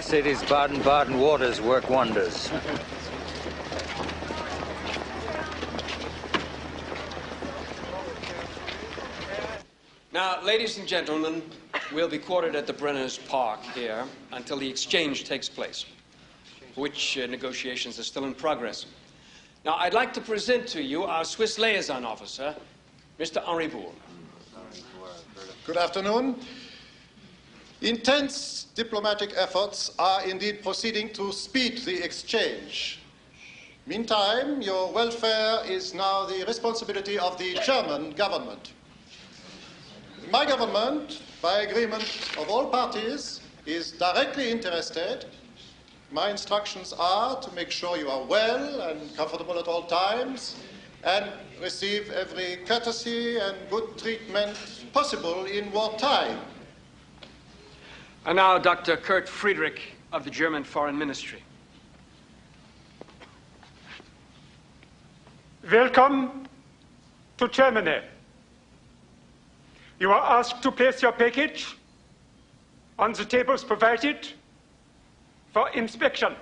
[SPEAKER 16] city's Baden-Baden waters work wonders.
[SPEAKER 17] Now, ladies and gentlemen, we'll be quartered at the Brenner's Park here until the exchange takes place, which negotiations are still in progress. Now, I'd like to present to you our Swiss liaison officer, Mr. Henri Bourg.
[SPEAKER 18] Good afternoon. Intense diplomatic efforts are indeed proceeding to speed the exchange. Meantime, your welfare is now the responsibility of the German government. My government, by agreement of all parties, is directly interested. My instructions are to make sure you are well and comfortable at all times and receive every courtesy and good treatment possible in wartime.
[SPEAKER 17] And now, Dr. Kurt Friedrich of the German Foreign Ministry.
[SPEAKER 19] Welcome to Germany. You are asked to place your package on the tables provided for inspection.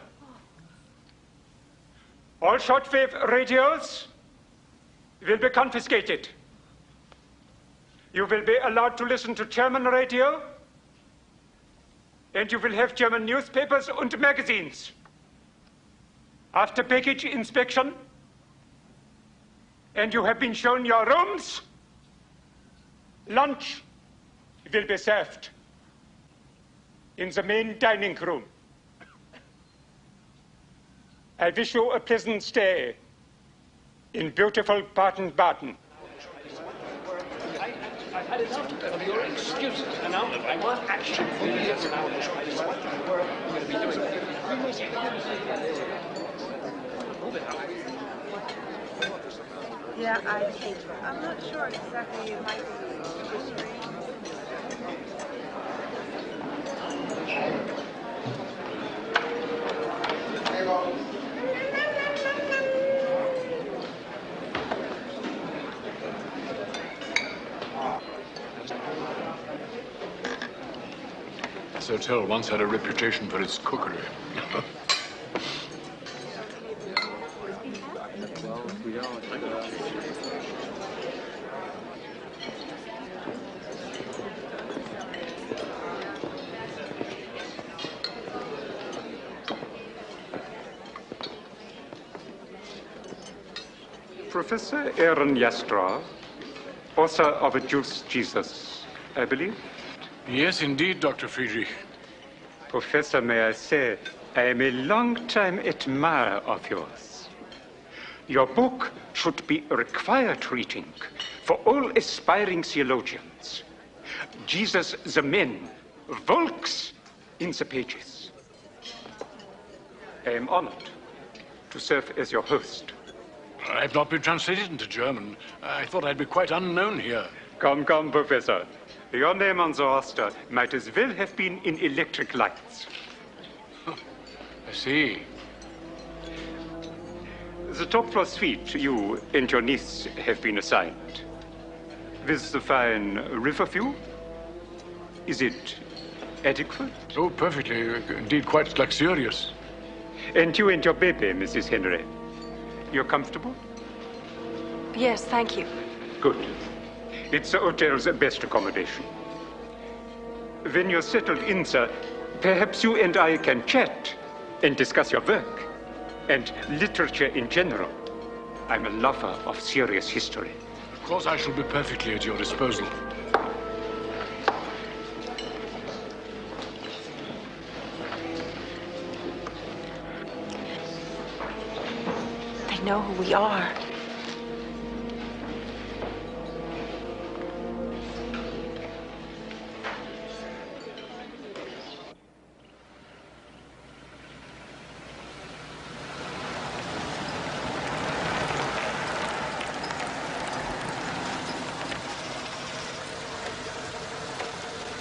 [SPEAKER 19] All shortwave radios will be confiscated. You will be allowed to listen to German radio, and you will have German newspapers and magazines. After package inspection, and you have been shown your rooms, lunch will be served in the main dining room. I wish you a pleasant stay in beautiful Baden-Baden.
[SPEAKER 17] I've had enough of your excuses, and now I want action.
[SPEAKER 20] Yeah, I think. I'm not sure exactly. It might be history.
[SPEAKER 21] This hotel once had a reputation for its cookery.
[SPEAKER 19] Professor Aaron Jastrow, author of A Juice Jesus, I believe?
[SPEAKER 21] Yes, indeed, Dr. Friedrich.
[SPEAKER 19] Professor, may I say, I am a long-time admirer of yours. Your book should be a required reading for all aspiring theologians. Jesus the man walks in the pages. I am honored to serve as your host.
[SPEAKER 21] I've not been translated into German. I thought I'd be quite unknown here.
[SPEAKER 19] Come, Professor. Your name on the roster might as well have been in electric lights.
[SPEAKER 21] I see.
[SPEAKER 19] The top floor suite you and your niece have been assigned. With the fine river view? Is it adequate?
[SPEAKER 21] Oh, perfectly. Indeed, quite luxurious.
[SPEAKER 19] And you and your baby, Mrs. Henry? You're comfortable?
[SPEAKER 11] Yes, thank you.
[SPEAKER 19] Good. It's the hotel's best accommodation. When you're settled in, sir, perhaps you and I can chat and discuss your work and literature in general. I'm a lover of serious history.
[SPEAKER 21] Of course, I shall be perfectly at your disposal.
[SPEAKER 11] They know who we are.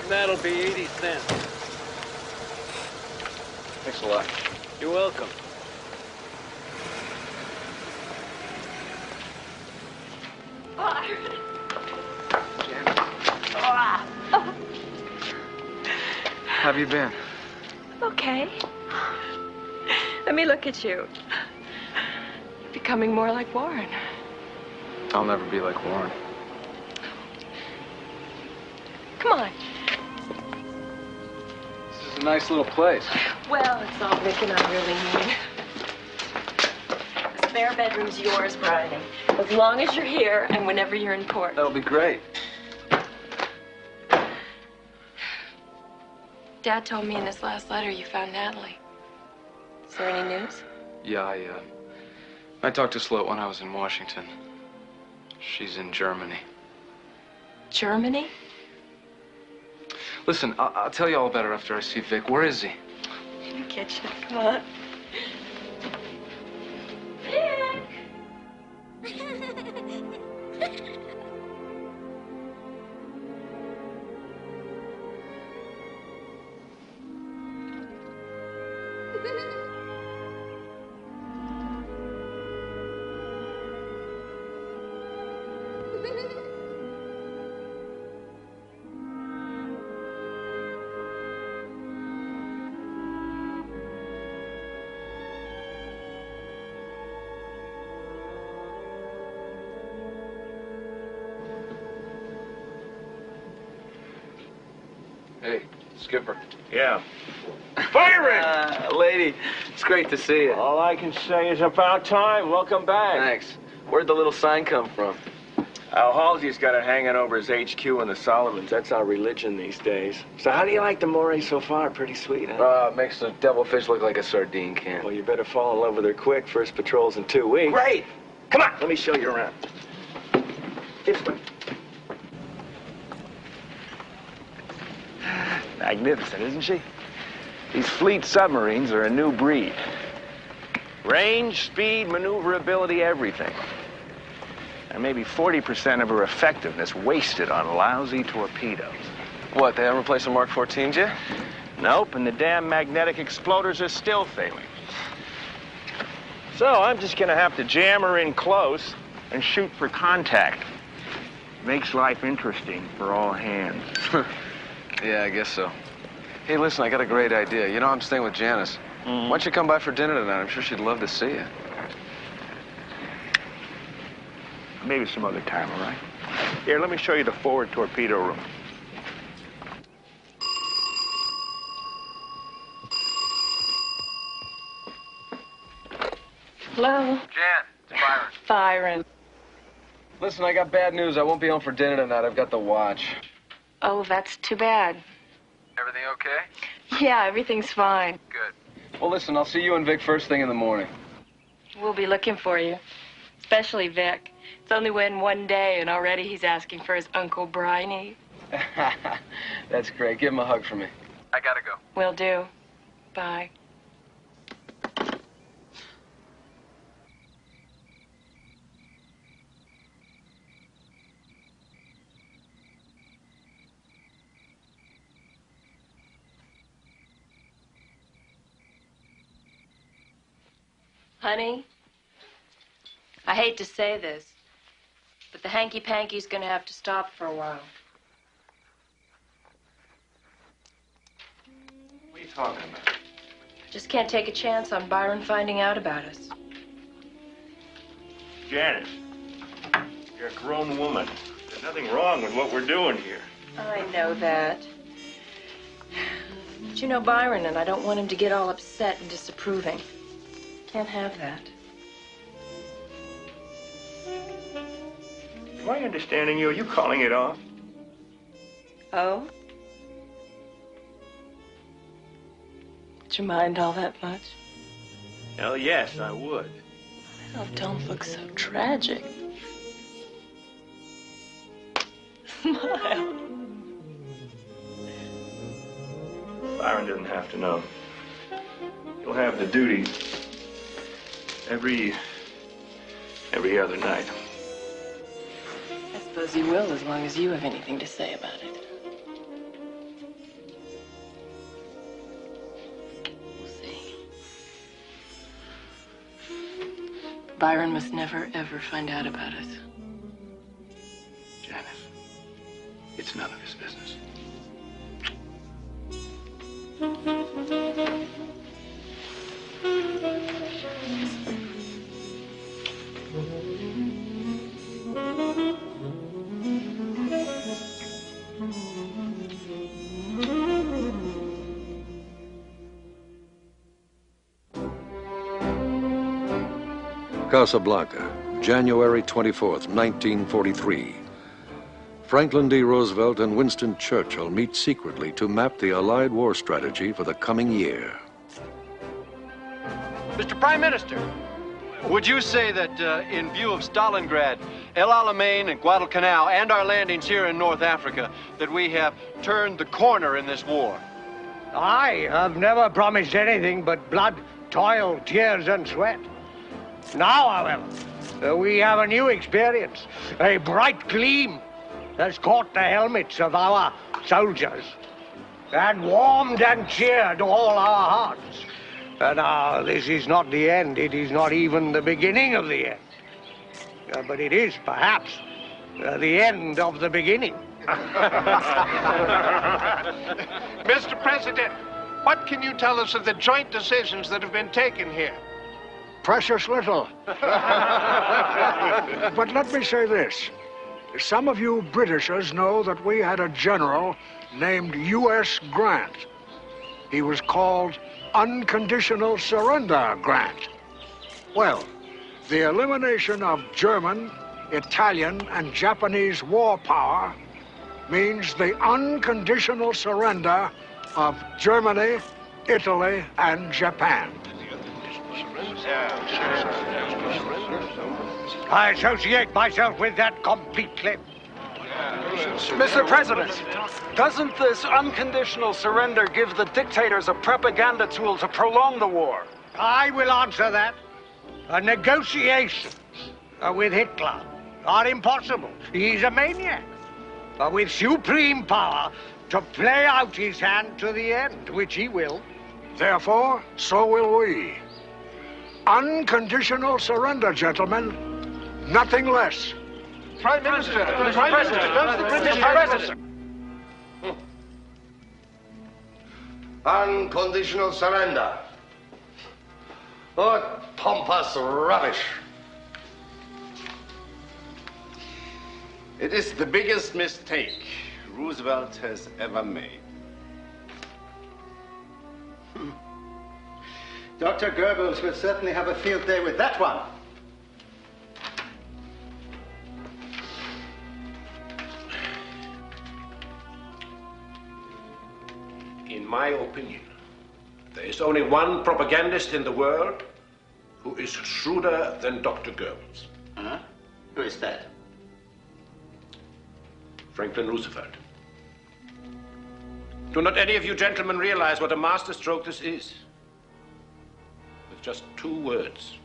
[SPEAKER 22] That'll be 80 cents.
[SPEAKER 9] Thanks a lot.
[SPEAKER 22] You're welcome.
[SPEAKER 14] How have you been?
[SPEAKER 11] Okay. Let me look at you. You're becoming more like Warren.
[SPEAKER 8] I'll never be like Warren.
[SPEAKER 11] Come on.
[SPEAKER 8] This is a nice little place.
[SPEAKER 11] Well, it's all Vic and I really need. The spare bedroom's yours, Bridie. As long as you're here and whenever you're in port.
[SPEAKER 8] That'll be great.
[SPEAKER 11] Dad told me in his last letter you found Natalie. Is there any news?
[SPEAKER 8] Yeah, I talked to Sloat when I was in Washington. She's in Germany.
[SPEAKER 11] Germany?
[SPEAKER 8] Listen, I'll tell you all about her after I see Vic. Where is he?
[SPEAKER 11] In the kitchen. Come on.
[SPEAKER 8] Hey, Skipper.
[SPEAKER 22] Yeah.
[SPEAKER 8] Byron! Lady, it's great to see you.
[SPEAKER 22] All I can say is about time. Welcome back.
[SPEAKER 8] Thanks. Where'd the little sign come from?
[SPEAKER 22] Al Halsey's got it hanging over his HQ in the Sullivans. That's our religion these days. So how do you like the mores so far? Pretty sweet, huh?
[SPEAKER 8] Makes the devilfish look like a sardine can.
[SPEAKER 22] Well, you better fall in love with her quick. First patrol's in 2 weeks. Great! Come on, let me show you around. This way. Magnificent, isn't she? These fleet submarines are a new breed. Range, speed, maneuverability, everything. And maybe 40% of her effectiveness wasted on lousy torpedoes.
[SPEAKER 8] What, they haven't replaced the Mark 14s yet?
[SPEAKER 22] Nope, and the damn magnetic exploders are still failing. So I'm just gonna have to jam her in close and shoot for contact. Makes life interesting for all hands.
[SPEAKER 8] Yeah, I guess so. Hey, listen, I got a great idea. You know, I'm staying with Janice. Why don't you come by for dinner tonight? I'm sure she'd love to see you.
[SPEAKER 22] Maybe some other time, all right? Here, let me show you the forward torpedo room.
[SPEAKER 11] Hello?
[SPEAKER 8] Jan, it's Byron.
[SPEAKER 11] Byron.
[SPEAKER 8] Listen, I got bad news. I won't be home for dinner tonight. I've got the watch.
[SPEAKER 11] Oh, that's too bad.
[SPEAKER 8] Everything okay?
[SPEAKER 11] Yeah, everything's fine.
[SPEAKER 8] Good. Well, listen, I'll see you and Vic first thing in the morning.
[SPEAKER 11] We'll be looking for you. Especially Vic. It's only been 1 day, and already he's asking for his Uncle Briney.
[SPEAKER 8] That's great. Give him a hug for me. I gotta go.
[SPEAKER 11] Will do. Bye. Honey, I hate to say this, but the hanky-panky's gonna have to stop for a while.
[SPEAKER 8] What are you talking about?
[SPEAKER 11] I just can't take a chance on Byron finding out about us.
[SPEAKER 22] Janice, you're a grown woman. There's nothing wrong with what we're doing here.
[SPEAKER 11] I know that. But you know Byron, and I don't want him to get all upset and disapproving. Can't have that.
[SPEAKER 22] Am I understanding you? Are you calling it off?
[SPEAKER 11] Oh? Would you mind all that much?
[SPEAKER 22] Hell yes, I would.
[SPEAKER 11] Oh, don't look so tragic. Smile.
[SPEAKER 22] Byron doesn't have to know. He'll have the duty every other night.
[SPEAKER 11] I suppose he will, as long as you have anything to say about it. We'll see. Byron must never, ever find out about us.
[SPEAKER 22] Janice, it's none of his business.
[SPEAKER 10] Casablanca, January 24th, 1943. Franklin D. Roosevelt and Winston Churchill meet secretly to map the Allied war strategy for the coming year.
[SPEAKER 12] Mr. Prime Minister, would you say that in view of Stalingrad, El Alamein and Guadalcanal, and our landings here in North Africa, that we have turned the corner in this war?
[SPEAKER 23] I have never promised anything but blood, toil, tears, and sweat. Now, however, we have a new experience. A bright gleam has caught the helmets of our soldiers and warmed and cheered all our hearts. And this is not the end. It is not even the beginning of the end. But it is, perhaps, the end of the beginning.
[SPEAKER 24] Mr. President, what can you tell us of the joint decisions that have been taken here?
[SPEAKER 4] Precious little. But let me say this. Some of you Britishers know that we had a general named U.S. Grant. He was called Unconditional Surrender Grant. Well, the elimination of German, Italian, and Japanese war power means the unconditional surrender of Germany, Italy, and Japan.
[SPEAKER 23] I associate myself with that completely.
[SPEAKER 25] Mr. President, doesn't this unconditional surrender give the dictators a propaganda tool to prolong the war?
[SPEAKER 23] I will answer that. Negotiations with Hitler are impossible. He's a maniac. With supreme power to play out his hand to the end, which he will.
[SPEAKER 4] Therefore, so will we. Unconditional surrender, gentlemen. Nothing less.
[SPEAKER 24] Prime Minister, Prime Minister, does the British President?
[SPEAKER 26] Unconditional surrender. What pompous rubbish. It is the biggest mistake Roosevelt has ever made.
[SPEAKER 27] Dr. Goebbels will certainly have a field day with that one.
[SPEAKER 28] In my opinion, there is only one propagandist in the world who is shrewder than Dr. Goebbels.
[SPEAKER 27] Huh? Who is that?
[SPEAKER 28] Franklin Roosevelt. Do not any of you gentlemen realize what a masterstroke this is? With just 2 words,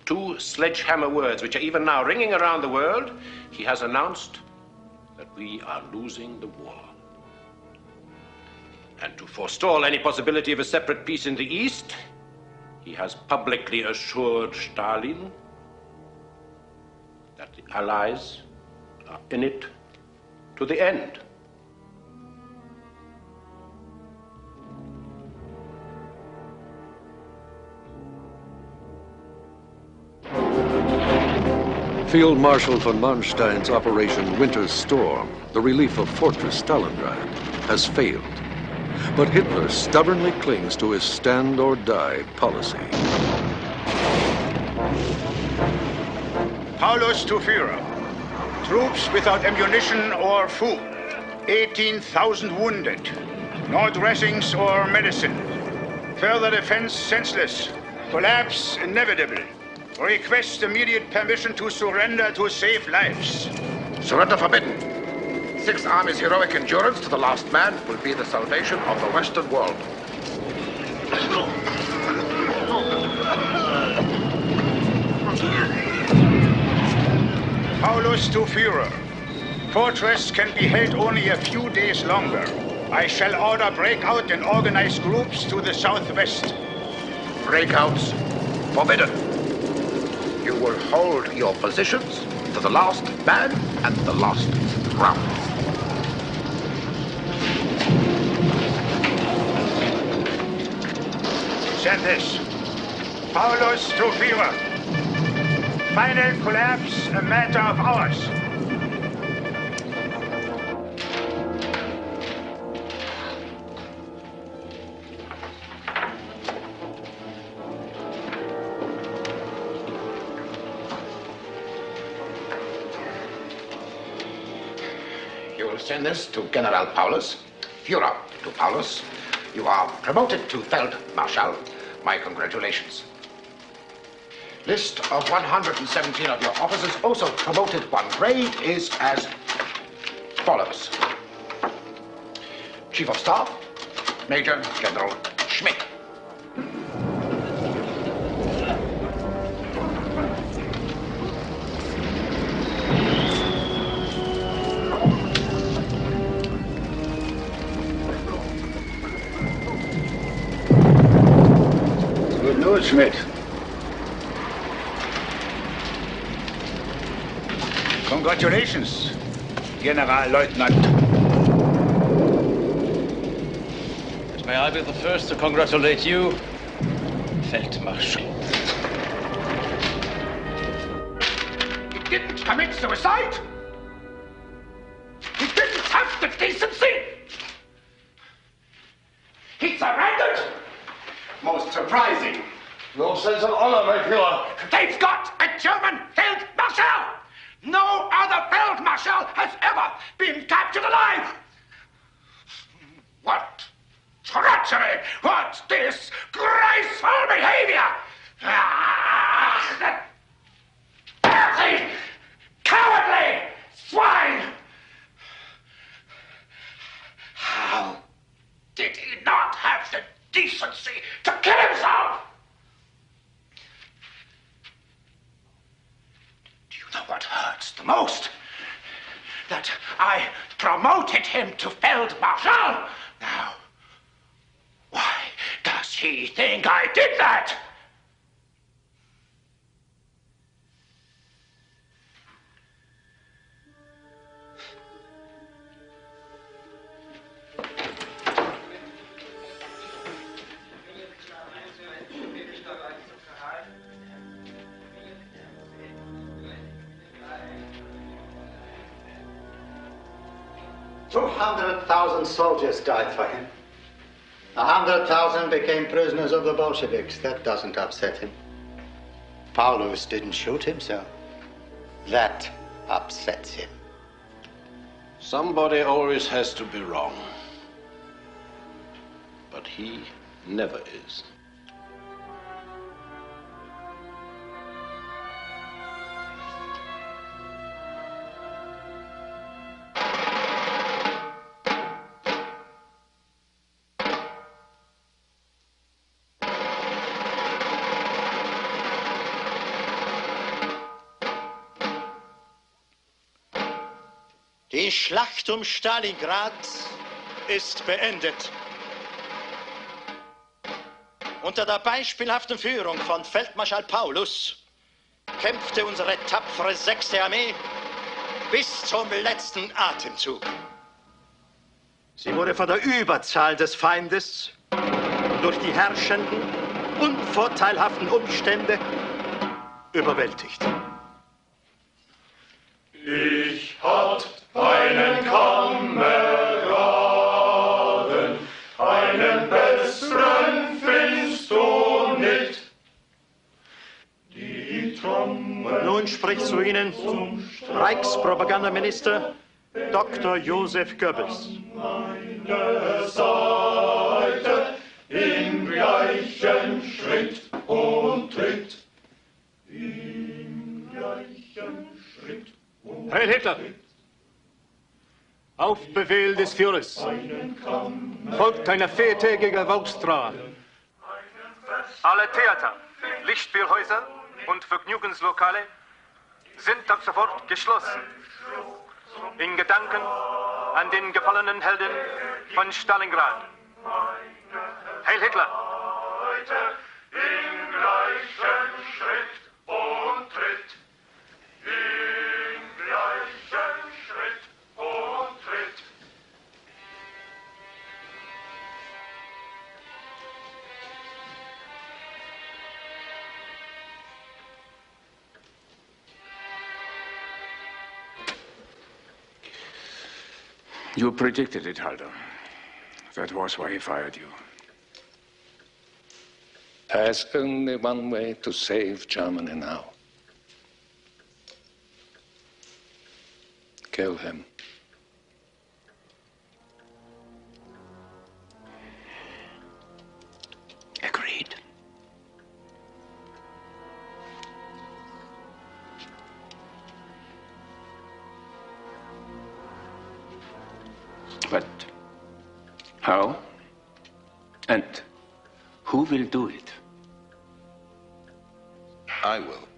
[SPEAKER 28] 2 sledgehammer words, which are even now ringing around the world, he has announced that we are losing the war. And to forestall any possibility of a separate peace in the East, he has publicly assured Stalin that the Allies are in it to the end.
[SPEAKER 10] Field Marshal von Manstein's Operation Winter Storm, the relief of Fortress Stalingrad, has failed. But Hitler stubbornly clings to his stand-or-die policy.
[SPEAKER 15] Paulus to Führer. Troops without ammunition or food. 18,000 wounded. No dressings or medicine. Further defense senseless. Collapse inevitable. Request immediate permission to surrender to save lives.
[SPEAKER 2] Surrender forbidden. 6 armies' heroic endurance to the last man will be the salvation of the Western world.
[SPEAKER 15] Paulus to Führer. Fortress can be held only a few days longer. I shall order breakout and organized groups to the southwest.
[SPEAKER 2] Breakouts forbidden. You will hold your positions to the last man and the last round.
[SPEAKER 15] Send this. Paulus to Führer. Final collapse a matter of hours.
[SPEAKER 28] will send this to General Paulus. Führer to Paulus. You are promoted to Feldmarschall. My congratulations. List of 117 of your officers also promoted 1 grade is as follows. Chief of Staff, Major General Schmidt.
[SPEAKER 15] Good news, Schmidt. Congratulations, Generalleutnant.
[SPEAKER 1] May I be the first to congratulate you, Feldmarschall.
[SPEAKER 28] He didn't commit suicide. He didn't have the decency. He surrendered.
[SPEAKER 26] Most surprising.
[SPEAKER 28] No sense of honor, my Führer. They've got a German Feldmarschall. No other Feldmarschall has ever been captured alive. What treachery! What disgraceful behavior! The dirty, cowardly swine! How did he not have the decency to kill himself? Do you know what hurts the most? That I promoted him to Feldmarschall. Now, why does he think I did that?
[SPEAKER 27] $200,000 soldiers died for him. 100,000 became prisoners of the Bolsheviks. That doesn't upset him. Paulus didn't shoot himself. That upsets him.
[SPEAKER 28] Somebody always has to be wrong. But he never is.
[SPEAKER 27] Die Schlacht um Stalingrad ist beendet. Unter der beispielhaften Führung von Feldmarschall Paulus kämpfte unsere tapfere 6. Armee bis zum letzten Atemzug. Sie wurde von der Überzahl des Feindes und durch die herrschenden, unvorteilhaften Umstände überwältigt.
[SPEAKER 3] Ich hatte einen Kameraden, einen besseren findest du nicht.
[SPEAKER 27] Und nun spricht zu Ihnen Reichspropagandaminister Dr. Josef Goebbels.
[SPEAKER 3] Meine Seite im gleichen Schritt und Tritt. Im gleichen Schritt.
[SPEAKER 15] Heil Hitler! Auf Befehl des Führers folgt eine viertägige Volkstrauer.
[SPEAKER 5] Alle Theater, Lichtspielhäuser und Vergnügungslokale sind ab sofort geschlossen. In Gedanken an den gefallenen Helden von Stalingrad. Heil Hitler!
[SPEAKER 3] Im gleichen Schritt und Tritt. Im gleichen Schritt und Tritt.
[SPEAKER 28] You predicted it, Halder. That was why he fired you.
[SPEAKER 10] There's only one way to save Germany now. Kill him.
[SPEAKER 26] How? And who will do it?
[SPEAKER 10] I will.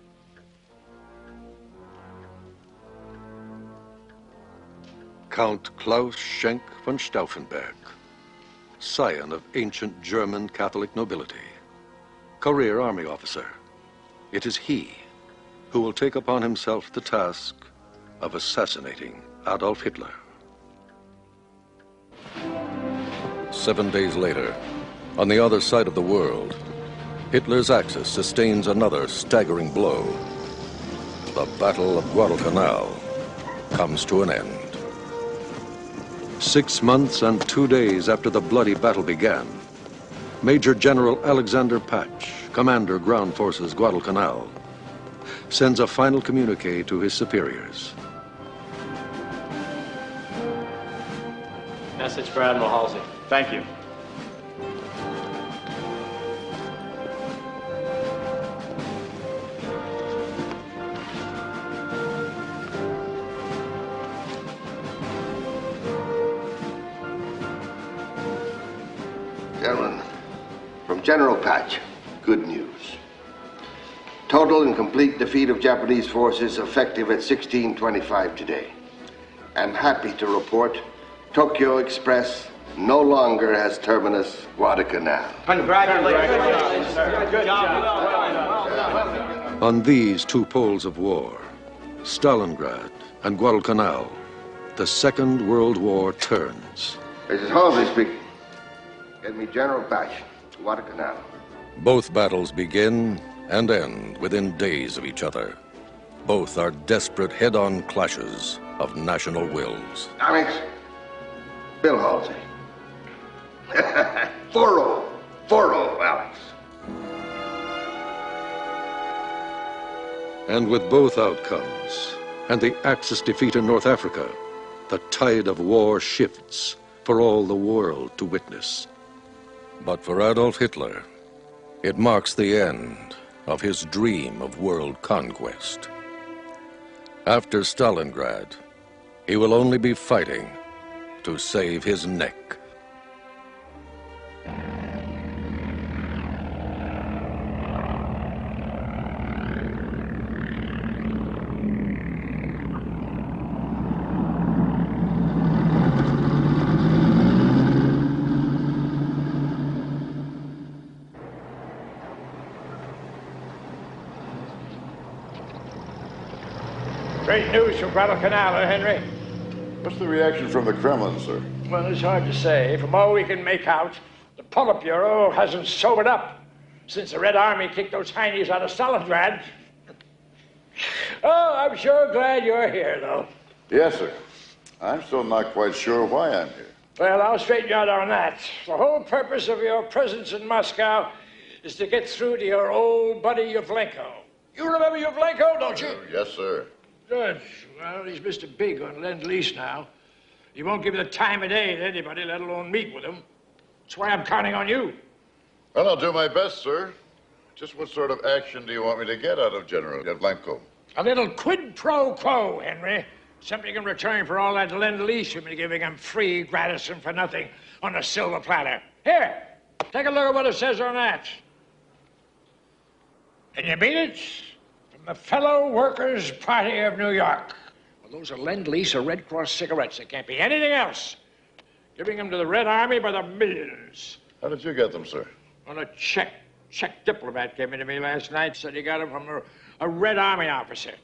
[SPEAKER 10] Count Klaus Schenk von Stauffenberg, scion of ancient German Catholic nobility, career army officer. It is he who will take upon himself the task of assassinating Adolf Hitler. 7 days later, on the other side of the world, Hitler's Axis sustains another staggering blow. The Battle of Guadalcanal comes to an end. 6 months and 2 days after the bloody battle began, Major General Alexander Patch, Commander Ground Forces Guadalcanal, sends a final communique to his superiors.
[SPEAKER 6] Message for Admiral Halsey.
[SPEAKER 26] Thank you.
[SPEAKER 7] Gentlemen, from General Patch, good news. Total and complete defeat of Japanese forces effective at 16:25 today. I'm happy to report Tokyo Express no longer has terminus Guadalcanal.
[SPEAKER 6] Congratulations. Good job.
[SPEAKER 10] On these two poles of war, Stalingrad and Guadalcanal, the Second World War turns.
[SPEAKER 7] This is Halsey speaking. Get me General Patch, Guadalcanal.
[SPEAKER 10] Both battles begin and end within days of each other. Both are desperate head-on clashes of national wills.
[SPEAKER 7] Alex, Bill Halsey. 4-0, Alex.
[SPEAKER 10] And with both outcomes, and the Axis defeat in North Africa, the tide of war shifts for all the world to witness. But for Adolf Hitler, it marks the end of his dream of world conquest. After Stalingrad, he will only be fighting to save his neck.
[SPEAKER 23] Great news from Guadalcanal, Henry?
[SPEAKER 2] What's the reaction from the Kremlin, sir?
[SPEAKER 23] Well, it's hard to say. From all we can make out, the Politburo hasn't sobered up since the Red Army kicked those heinies out of Stalingrad. Oh, I'm sure glad you're here, though.
[SPEAKER 2] Yes, sir. I'm still not quite sure why I'm here.
[SPEAKER 23] Well, I'll straighten you out on that. The whole purpose of your presence in Moscow is to get through to your old buddy Yevlenko. You remember Yevlenko, don't you?
[SPEAKER 2] Yes, sir.
[SPEAKER 23] Good. Well, he's Mr. Big on Lend-Lease now. He won't give the time of day to anybody, let alone meet with him. That's why I'm counting on you.
[SPEAKER 2] Well, I'll do my best, sir. Just what sort of action do you want me to get out of General Yevlenko?
[SPEAKER 23] A little quid pro quo, Henry. Something in return for all that Lend-Lease you've been giving him free, gratis, and for nothing on a silver platter. Here, take a look at what it says on that. Can you beat it? From the Fellow Workers' Party of New York. Well, those are Lend-Lease or Red Cross cigarettes. They can't be anything else. Giving them to the Red Army by the millions.
[SPEAKER 2] How did you get them, sir?
[SPEAKER 23] On a Czech diplomat came in to me last night, said he got them from a Red Army officer.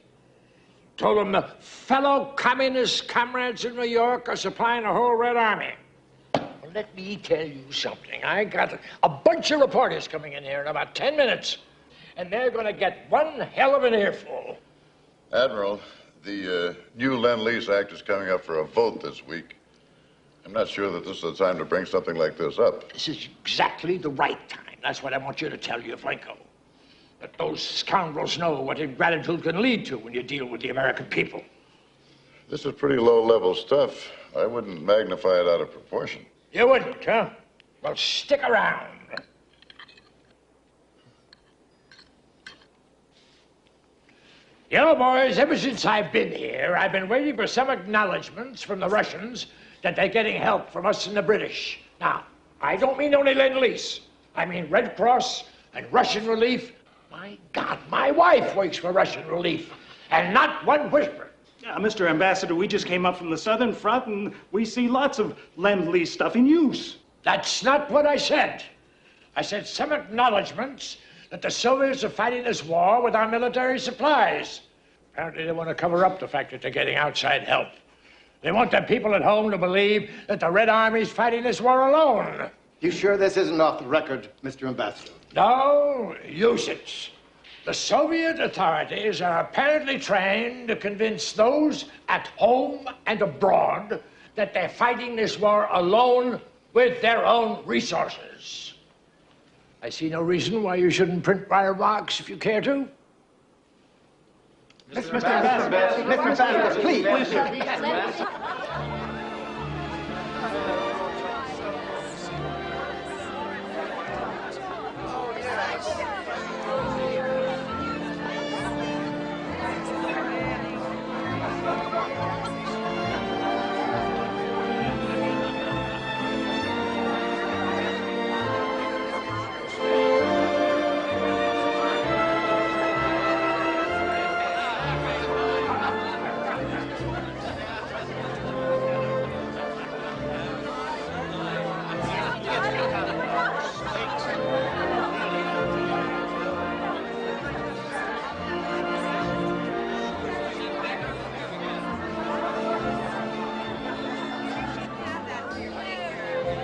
[SPEAKER 23] Told him the fellow communist comrades in New York are supplying the whole Red Army. Well, let me tell you something. I got a bunch of reporters coming in here in about 10 minutes, and they're going to get one hell of an earful.
[SPEAKER 2] Admiral, the new Lend-Lease Act is coming up for a vote this week. I'm not sure that this is the time to bring something like this up.
[SPEAKER 23] This is exactly the right time. That's what I want you to tell Yevlenko. That those scoundrels know what ingratitude can lead to when you deal with the American people.
[SPEAKER 2] This is pretty low-level stuff. I wouldn't magnify it out of proportion.
[SPEAKER 23] You wouldn't, huh? Well, stick around. You know, boys, ever since I've been here, I've been waiting for some acknowledgments from the Russians that they're getting help from us and the British. Now, I don't mean only Lend-Lease. I mean Red Cross and Russian relief. My God, my wife works for Russian relief, and not one whisper.
[SPEAKER 9] Yeah, Mr. Ambassador, we just came up from the Southern Front, and we see lots of Lend-Lease stuff in use.
[SPEAKER 23] That's not what I said. I said some acknowledgments that the Soviets are fighting this war with our military supplies. Apparently they want to cover up the fact that they're getting outside help. They want the people at home to believe that the Red Army's fighting this war alone.
[SPEAKER 27] You sure this isn't off the record, Mr. Ambassador?
[SPEAKER 23] No usage. The Soviet authorities are apparently trying to convince those at home and abroad that they're fighting this war alone with their own resources. I see no reason why you shouldn't print my remarks if you care to.
[SPEAKER 27] Mr. Ambassador, please.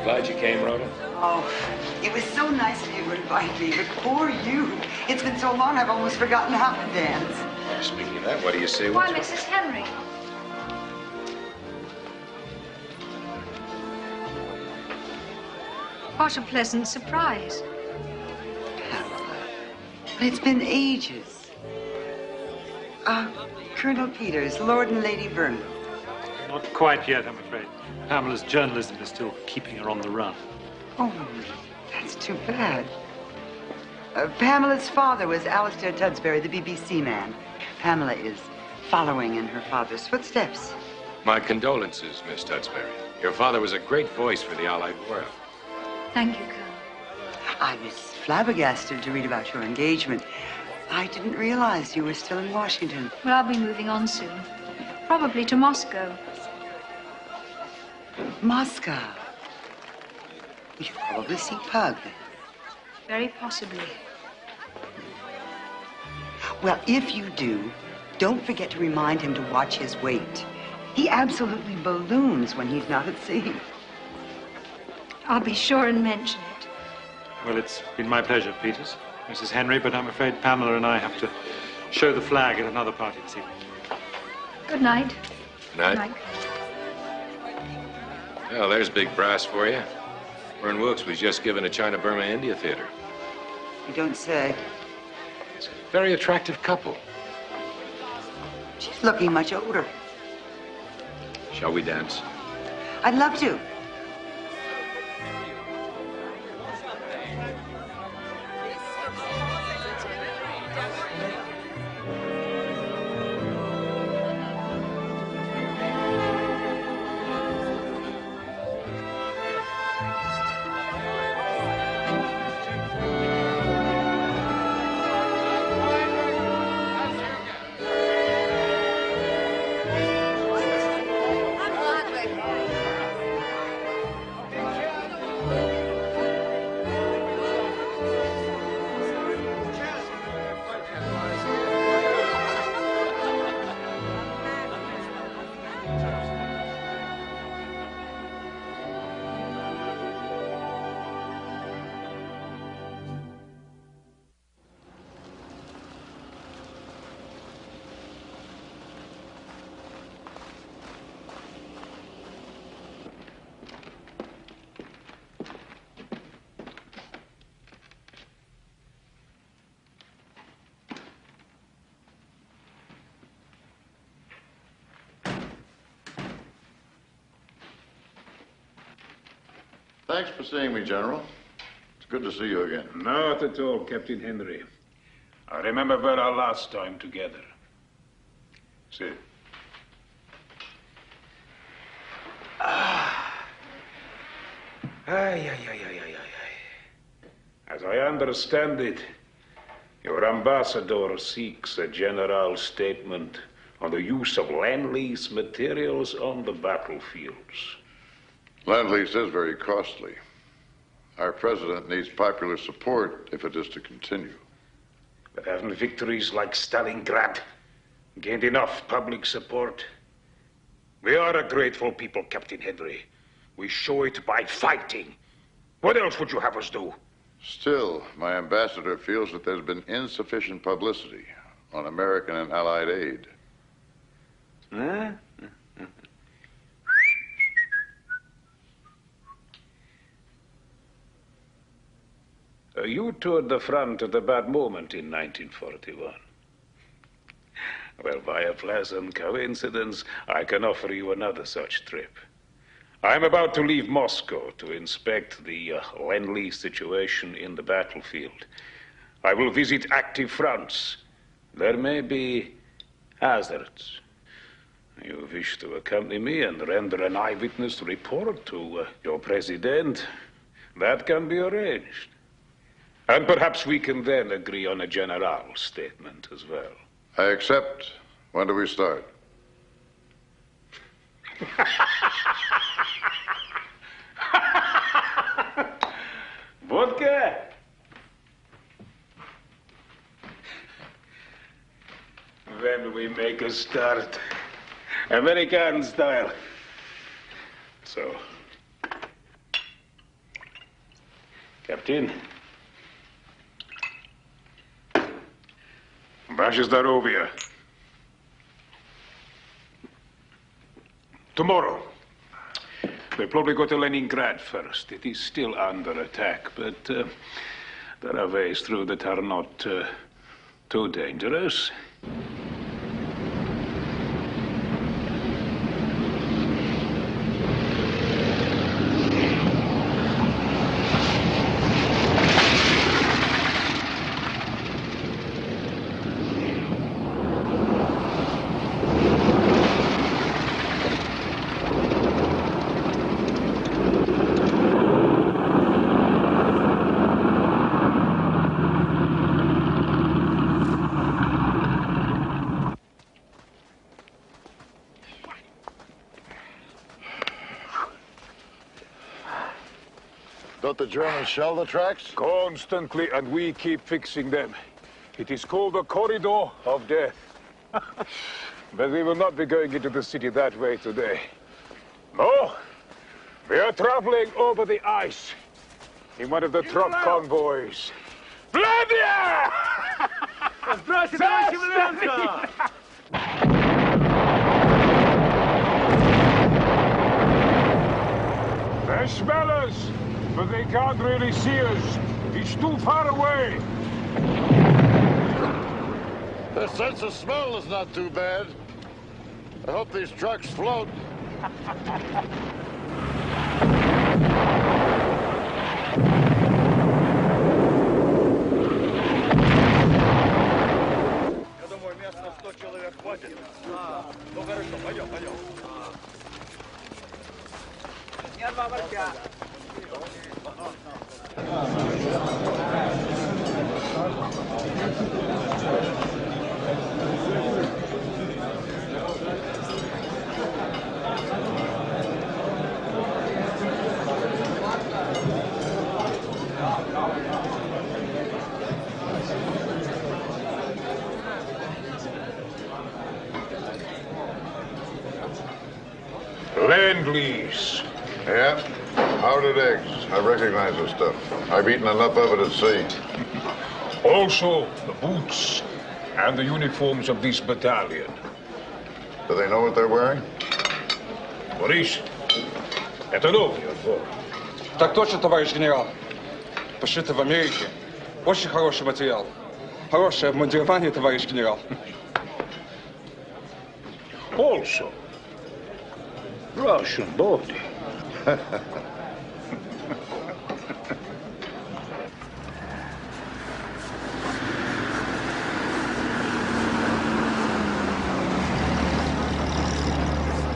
[SPEAKER 1] Glad you came, Rhoda.
[SPEAKER 13] Oh, it was so nice of you to invite me, but poor you. It's been so long I've almost forgotten how to dance.
[SPEAKER 28] Speaking of that, what do you say?
[SPEAKER 16] Why, Mrs. Henry? What a pleasant surprise.
[SPEAKER 13] But it's been ages. Colonel Peters, Lord and Lady Vernon.
[SPEAKER 9] Not quite yet, I'm afraid. Pamela's journalism is still keeping her on the run.
[SPEAKER 13] Oh, that's too bad. Pamela's father was Alistair Tudsbury, the BBC man. Pamela is following in her father's footsteps.
[SPEAKER 28] My condolences, Miss Tudsbury. Your father was a great voice for the Allied world.
[SPEAKER 16] Thank you, Colonel.
[SPEAKER 13] I was flabbergasted to read about your engagement. I didn't realize you were still in Washington.
[SPEAKER 16] Well, I'll be moving on soon. Probably to Moscow.
[SPEAKER 13] Moscow. You'll probably see Pug.
[SPEAKER 16] Very possibly.
[SPEAKER 13] Well, if you do, don't forget to remind him to watch his weight. He absolutely balloons when he's not at sea.
[SPEAKER 16] I'll be sure and mention it.
[SPEAKER 9] Well, it's been my pleasure, Peters, Mrs. Henry, but I'm afraid Pamela and I have to show the flag at another party this evening.
[SPEAKER 16] Good night.
[SPEAKER 28] Good night. Well, there's big brass for you. Vern Wilkes was just given a China-Burma India theater.
[SPEAKER 13] You don't say.
[SPEAKER 28] It's a very attractive couple.
[SPEAKER 13] She's looking much older.
[SPEAKER 28] Shall we dance?
[SPEAKER 13] I'd love to.
[SPEAKER 2] Thanks for seeing me, General. It's good to see you again.
[SPEAKER 26] Not at all, Captain Henry. I remember well our last time together. Sit. As I understand it, your ambassador seeks a general statement on the use of land-lease materials on the battlefields.
[SPEAKER 2] Land-lease is very costly. Our president needs popular support if it is to continue.
[SPEAKER 26] But haven't victories like Stalingrad gained enough public support? We are a grateful people, Captain Henry. We show it by fighting. What else would you have us do?
[SPEAKER 2] Still, my ambassador feels that there's been insufficient publicity on American and Allied aid.
[SPEAKER 26] Huh? You toured the front at a bad moment in 1941. Well, by a pleasant coincidence, I can offer you another such trip. I'm about to leave Moscow to inspect the Lend-Lease situation in the battlefield. I will visit active fronts. There may be hazards. You wish to accompany me and render an eyewitness report to your president? That can be arranged. And perhaps we can then agree on a general statement as well.
[SPEAKER 2] I accept. When do we start?
[SPEAKER 26] Vodka? When we make a start, American style. So, Captain. Vaše zdarovia. Tomorrow. We'll probably go to Leningrad first. It is still under attack, but there are ways through that are not too dangerous.
[SPEAKER 2] Don't the Germans shell the tracks?
[SPEAKER 26] Constantly, and we keep fixing them. It is called the corridor of death. But we will not be going into the city that way today. No, we are traveling over the ice in one of the truck convoys. Vladimir! They smell us, but they can't really see us. It's too far away.
[SPEAKER 2] The sense of smell is not too bad. I hope these trucks float.
[SPEAKER 3] Я думаю, мест на 100 человек хватит. Ну хорошо, пойдем, пойдем. Я два морська.
[SPEAKER 26] Lend-Lease.
[SPEAKER 2] Yeah? Powdered eggs. I recognize this stuff. I've eaten enough of it at sea.
[SPEAKER 26] Also, the boots and the uniforms of this battalion.
[SPEAKER 2] Do they know what they're wearing?
[SPEAKER 26] Борис, это новый отбор.
[SPEAKER 8] Так точно, товарищ генерал. Пошито в Америке. Очень хороший материал. Хорошее обмундирование, товарищ генерал.
[SPEAKER 26] Also, Russian body.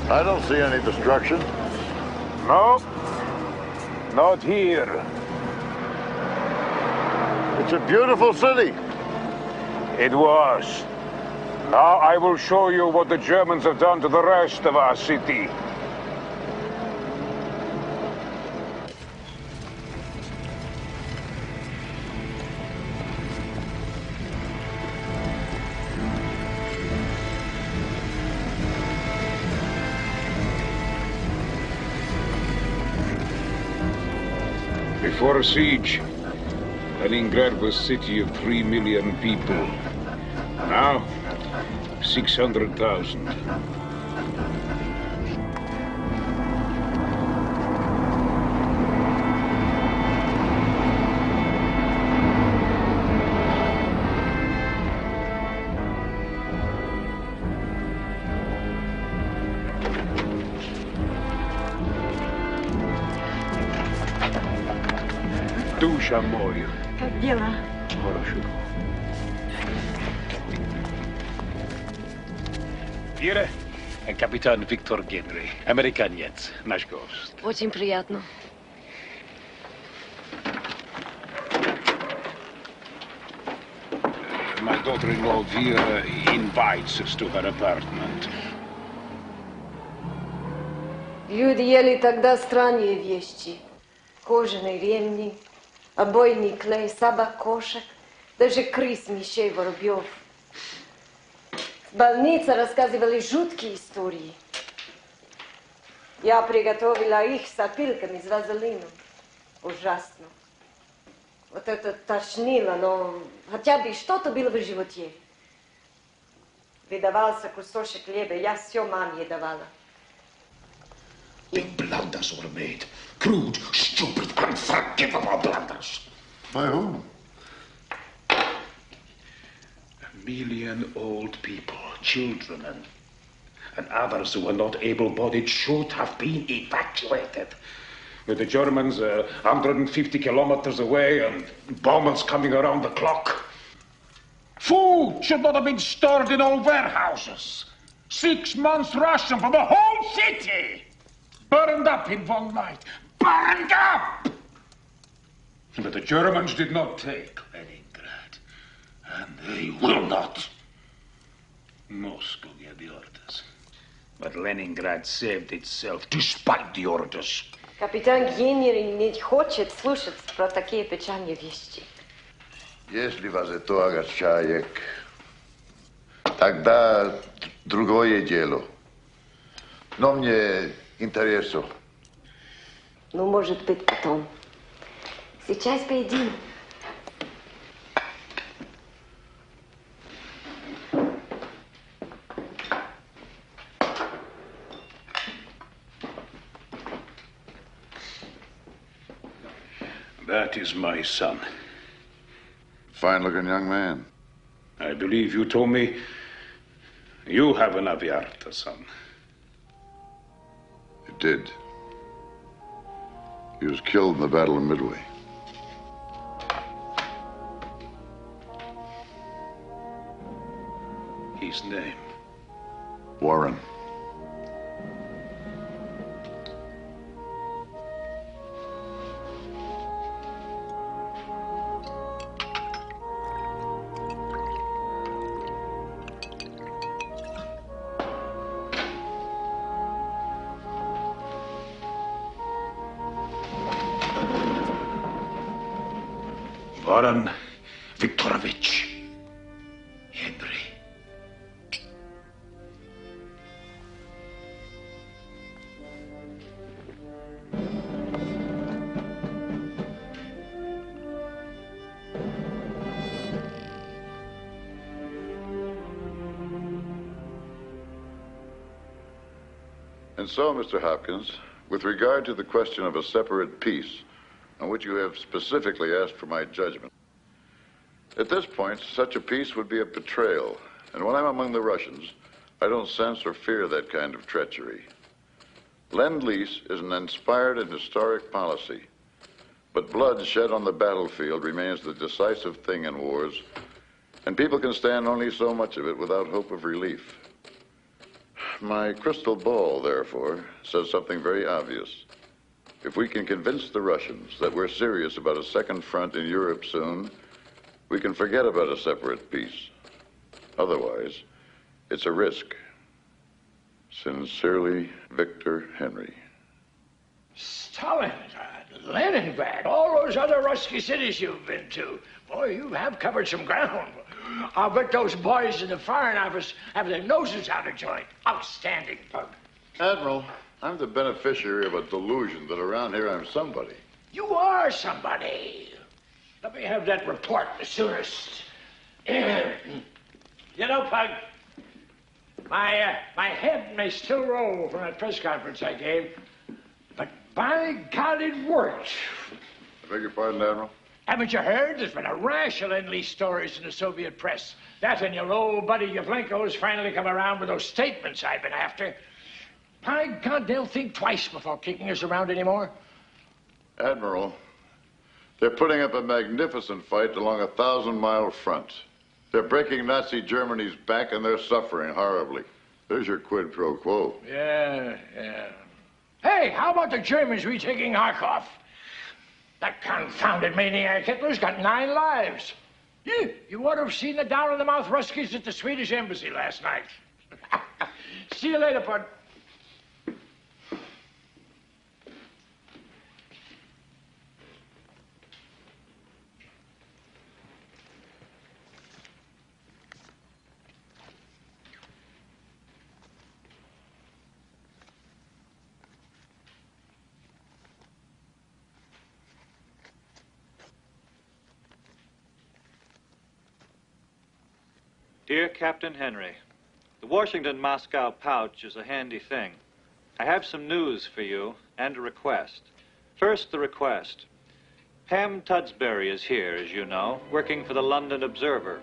[SPEAKER 2] I don't see any destruction.
[SPEAKER 26] No. Not here.
[SPEAKER 2] It's a beautiful city.
[SPEAKER 26] It was. Now I will show you what the Germans have done to the rest of our city. Before a siege, Leningrad was a city of 3 million people. Now, 600,000. Душа моя.
[SPEAKER 16] Как дела?
[SPEAKER 26] Хорошо. Ира, капитан Виктор Генри, американец, наш гость.
[SPEAKER 11] Очень приятно.
[SPEAKER 26] My daughter-in-law Vera invites us to her apartment.
[SPEAKER 11] Люди ели тогда странные вещи. Кожаные ремни, обойный клей, собак, кошек, даже крыс, мышей, воробьев. В больнице рассказывали жуткие истории. Я приготовила их с опилками, с вазелином. Ужасно. Вот это тошнило, но хотя бы что-то было в животе. Выдавался кусочек хлеба, я все маме давала.
[SPEAKER 14] Big blunders were made. Crude, stupid, unforgivable blunders.
[SPEAKER 2] By whom?
[SPEAKER 26] 1 million old people, children, and others who were not able-bodied should have been evacuated. With the Germans 150 kilometers away and bombers coming around the clock.
[SPEAKER 14] Food should not have been stored in old warehouses. 6 months' ration for the whole city. Burned up in one night. Burned up!
[SPEAKER 26] But the Germans did not take Leningrad. And they will not. Moscow gave the orders. But Leningrad saved itself despite the orders.
[SPEAKER 11] Капитан Генри не хочет слушать про такие печальные вещи.
[SPEAKER 2] Если вас это огорчает, тогда другое дело. Но мне интересно.
[SPEAKER 11] Ну, может быть, потом. Сейчас поедим.
[SPEAKER 26] That is my son.
[SPEAKER 2] Fine-looking young man.
[SPEAKER 26] I believe you told me you have an Aviarta son.
[SPEAKER 2] It did. He was killed in the Battle of Midway.
[SPEAKER 26] His name?
[SPEAKER 2] Warren.
[SPEAKER 26] Warren Viktorovich Henry.
[SPEAKER 2] And so, Mr. Hopkins, with regard to the question of a separate peace, on which you have specifically asked for my judgment. At this point, such a peace would be a betrayal, and when I'm among the Russians, I don't sense or fear that kind of treachery. Lend-lease is an inspired and historic policy, but blood shed on the battlefield remains the decisive thing in wars, and people can stand only so much of it without hope of relief. My crystal ball, therefore, says something very obvious. If we can convince the Russians that we're serious about a second front in Europe soon, we can forget about a separate peace. Otherwise, it's a risk. Sincerely, Victor Henry.
[SPEAKER 23] Stalingrad, Leningrad, all those other Rusky cities you've been to. Boy, you have covered some ground. I'll bet those boys in the Foreign Office have their noses out of joint. Outstanding, Pug.
[SPEAKER 2] Admiral, I'm the beneficiary of a delusion that around here I'm somebody.
[SPEAKER 23] You are somebody. Let me have that report the soonest. You know, Pug, my head may still roll from that press conference I gave, but by God, it worked.
[SPEAKER 2] I beg your pardon, Admiral?
[SPEAKER 23] Haven't you heard? There's been a rash of Lend-Lease stories in the Soviet press. That and your old buddy Yavlenko's finally come around with those statements I've been after. By God, they'll think twice before kicking us around anymore.
[SPEAKER 2] Admiral, they're putting up a magnificent fight along a 1,000-mile front. They're breaking Nazi Germany's back and they're suffering horribly. There's your quid pro quo.
[SPEAKER 23] Yeah. Hey, how about the Germans retaking Kharkov? That confounded maniac Hitler's got 9 lives. You ought to have seen the down-in-the-mouth Ruskies at the Swedish embassy last night. See you later, Bud.
[SPEAKER 12] Dear Captain Henry, the Washington-Moscow pouch is a handy thing. I have some news for you and a request. First, the request. Pam Tudsbury is here, as you know, working for the London Observer.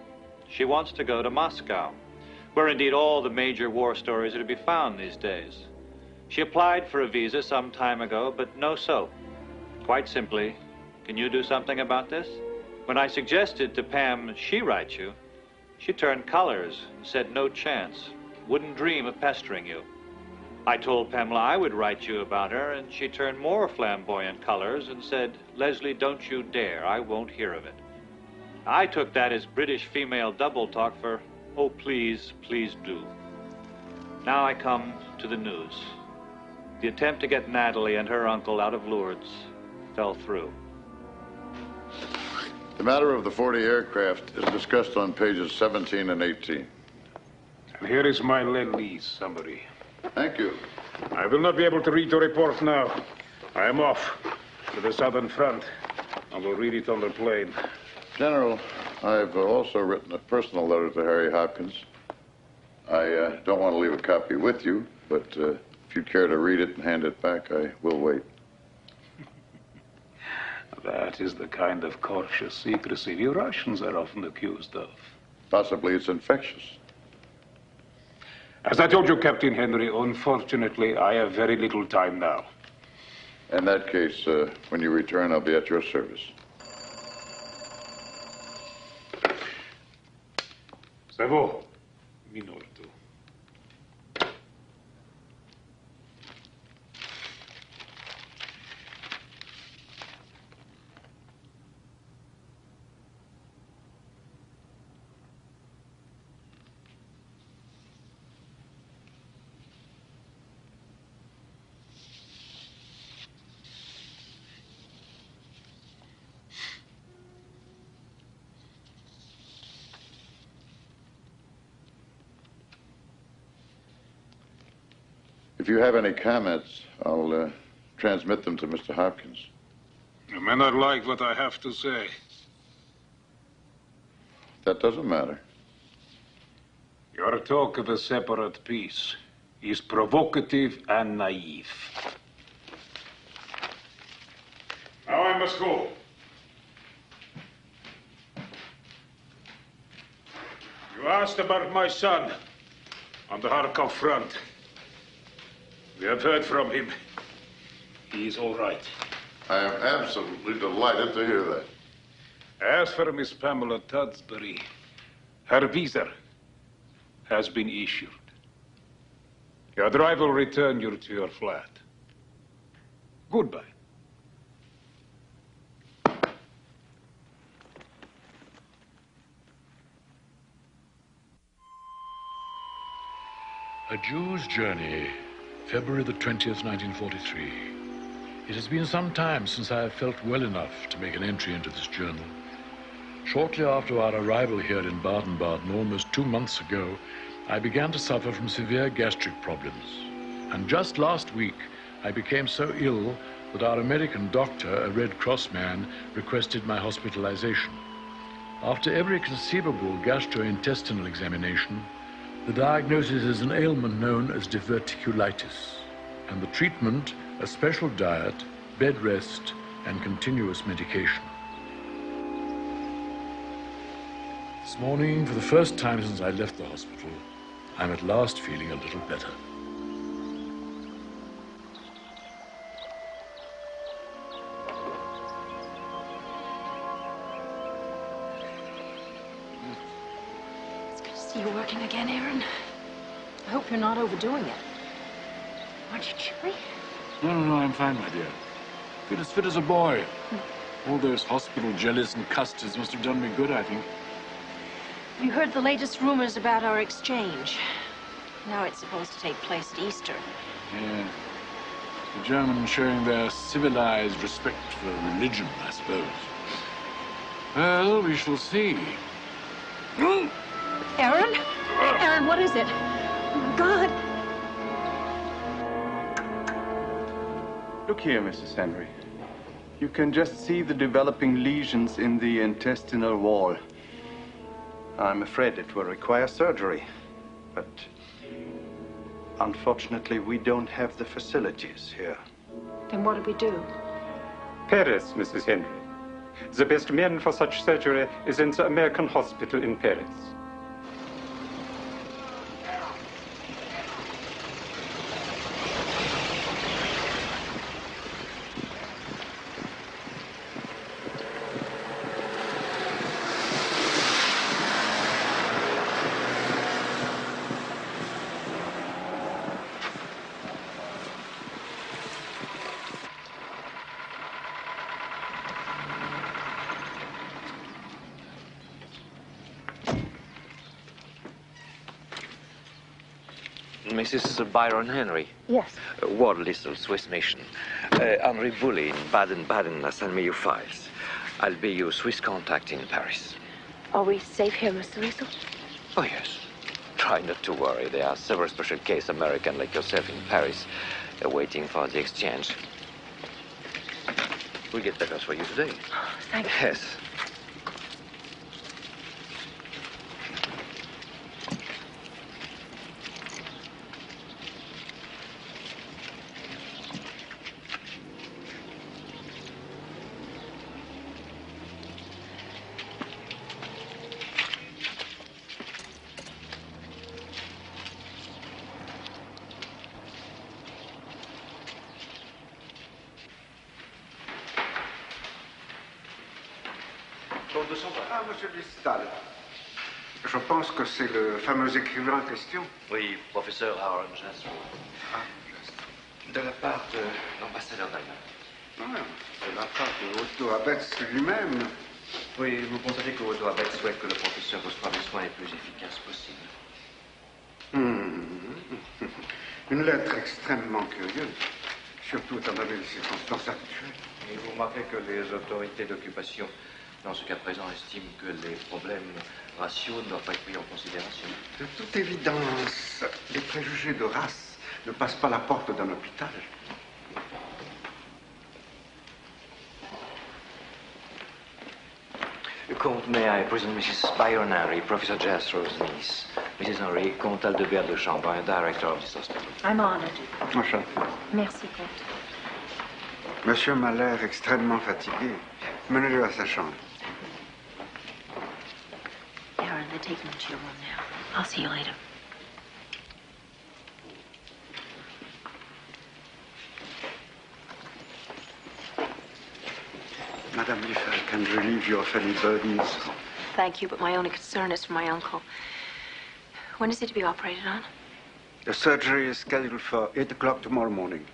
[SPEAKER 12] She wants to go to Moscow, where indeed all the major war stories are to be found these days. She applied for a visa some time ago, but no soap. Quite simply, can you do something about this? When I suggested to Pam she write you, she turned colors and said no chance, wouldn't dream of pestering you. I told Pamela I would write you about her, and she turned more flamboyant colors and said, Leslie, don't you dare, I won't hear of it. I took that as British female double talk for, oh, please, please do. Now I come to the news. The attempt to get Natalie and her uncle out of Lourdes fell through.
[SPEAKER 2] The matter of the 40 aircraft is discussed on pages 17 and 18.
[SPEAKER 26] And here is my Lend-Lease summary.
[SPEAKER 2] Thank you.
[SPEAKER 26] I will not be able to read the report now. I am off to the Southern Front. I will read it on the plane.
[SPEAKER 2] General, I've also written a personal letter to Harry Hopkins. I don't want to leave a copy with you, but if you'd care to read it and hand it back, I will wait.
[SPEAKER 26] That is the kind of cautious secrecy you Russians are often accused of.
[SPEAKER 2] Possibly it's infectious.
[SPEAKER 26] As I told you, Captain Henry, unfortunately, I have very little time now.
[SPEAKER 2] In that case, when you return, I'll be at your service.
[SPEAKER 26] Savo, minuto.
[SPEAKER 2] If you have any comments, I'll transmit them to Mr. Hopkins.
[SPEAKER 26] You may not like what I have to say.
[SPEAKER 2] That doesn't matter.
[SPEAKER 26] Your talk of a separate peace is provocative and naive. Now I must go. You asked about my son on the Kharkov front. We have heard from him. He is all right.
[SPEAKER 2] I am absolutely delighted to hear that.
[SPEAKER 26] As for Miss Pamela Tudsbury, her visa has been issued. Your driver will return you to your flat. Goodbye.
[SPEAKER 4] A Jew's Journey, February the 20th, 1943. It has been some time since I have felt well enough to make an entry into this journal. Shortly after our arrival here in Baden-Baden, almost 2 months ago, I began to suffer from severe gastric problems. And just last week, I became so ill that our American doctor, a Red Cross man, requested my hospitalization. After every conceivable gastrointestinal examination, the diagnosis is an ailment known as diverticulitis, and the treatment, a special diet, bed rest, and continuous medication. This morning, for the first time since I left the hospital, I'm at last feeling a little better.
[SPEAKER 17] You working again, Aaron? I hope you're not overdoing it. Aren't you chilly?
[SPEAKER 4] No, I'm fine, my dear. Feel as fit as a boy. All those hospital jellies and custards must have done me good, I think.
[SPEAKER 17] You heard the latest rumors about our exchange. Now it's supposed to take place at Easter.
[SPEAKER 4] Yeah. The Germans showing their civilized respect for religion, I suppose. Well, we shall see.
[SPEAKER 17] Aaron? Aaron, what is it? Oh, God.
[SPEAKER 18] Look here, Mrs. Henry. You can just see the developing lesions in the intestinal wall. I'm afraid it will require surgery, but unfortunately, we don't have the facilities here.
[SPEAKER 17] Then what do we do?
[SPEAKER 18] Paris, Mrs. Henry. The best man for such surgery is in the American hospital in Paris.
[SPEAKER 19] Mrs. Byron Henry.
[SPEAKER 17] Yes.
[SPEAKER 19] War Listle, Swiss mission. Henri Bully in Baden-Baden sent me your files. I'll be your Swiss contact in Paris.
[SPEAKER 17] Are we safe here, Mr. Liesel?
[SPEAKER 19] Oh, yes. Try not to worry. There are several special case American like yourself in Paris waiting for the exchange. We'll get letters for you today.
[SPEAKER 17] Thank you.
[SPEAKER 19] Yes.
[SPEAKER 27] Ah, monsieur Listal. Je pense que c'est le fameux écrivain en question.
[SPEAKER 19] Oui, professeur Aaron Jastrow. De la part de l'ambassadeur d'Allemagne.
[SPEAKER 27] Ah, de la part de Otto Abetz lui-même.
[SPEAKER 19] Oui, vous constatez que Otto Abetz souhaite que le professeur reçoive les soins les plus efficaces possibles.
[SPEAKER 27] Une lettre extrêmement curieuse, surtout étant donné les circonstances actuelles.
[SPEAKER 19] Et vous remarquez que les autorités d'occupation, dans ce cas présent, estiment que les problèmes raciaux ne doivent pas être pris en considération.
[SPEAKER 27] De toute évidence, les préjugés de race ne passent pas la porte d'un hôpital.
[SPEAKER 19] Comte, may I present Mrs. Byron Henry, Professor Jastrow's niece. Mrs. Henry, Comte Aldebert de Chambre, and director of this hospital.
[SPEAKER 17] I'm honored.
[SPEAKER 27] Enchanté.
[SPEAKER 17] Merci, Comte.
[SPEAKER 27] Monsieur m'a l'air extrêmement fatigué. Menez-le à sa chambre.
[SPEAKER 17] Aaron, they're taking you to your room now. I'll see you later.
[SPEAKER 27] Madame, if I can relieve your family burdens.
[SPEAKER 17] Thank you, but my only concern is for my uncle. When is he to be operated on?
[SPEAKER 27] The surgery is scheduled for 8 o'clock tomorrow morning.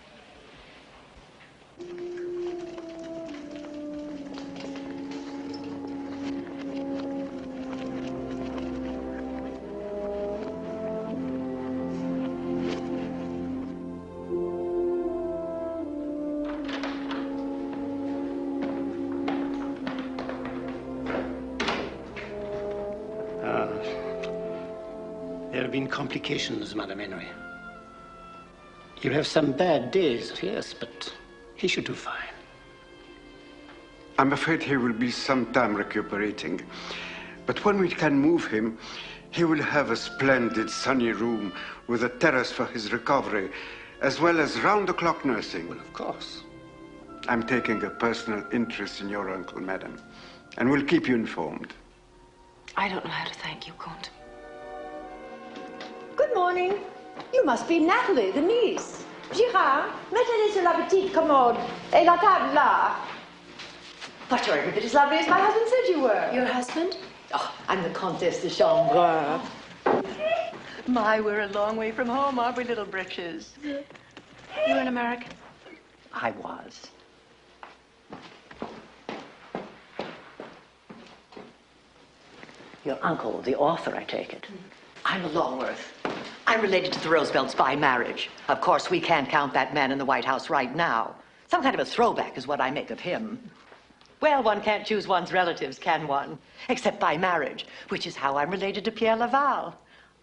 [SPEAKER 27] There have been complications, Madame Henry. You'll have some bad days, yes, but he should do fine.
[SPEAKER 5] I'm afraid he will be some time recuperating. But when we can move him, he will have a splendid sunny room with a terrace for his recovery, as well as round-the-clock nursing.
[SPEAKER 27] Well, of course.
[SPEAKER 5] I'm taking a personal interest in your uncle, madam, and will keep you informed.
[SPEAKER 17] I don't know how to thank you, Comte.
[SPEAKER 11] Good morning. You must be Natalie, the niece. Girard, mettez-les sur la petite commode. Et la table là. But you're every bit as lovely as my husband said you were.
[SPEAKER 17] Your husband?
[SPEAKER 11] Oh, I'm the Comtesse de Chambrun. My, we're a long way from home, aren't we, little britches?
[SPEAKER 17] You're an American?
[SPEAKER 11] I was. Your uncle, the author, I take it. I'm a Longworth. I'm related to the Roosevelts by marriage. Of course, we can't count that man in the White House right now. Some kind of a throwback is what I make of him. Well, one can't choose one's relatives, can one? Except by marriage, which is how I'm related to Pierre Laval.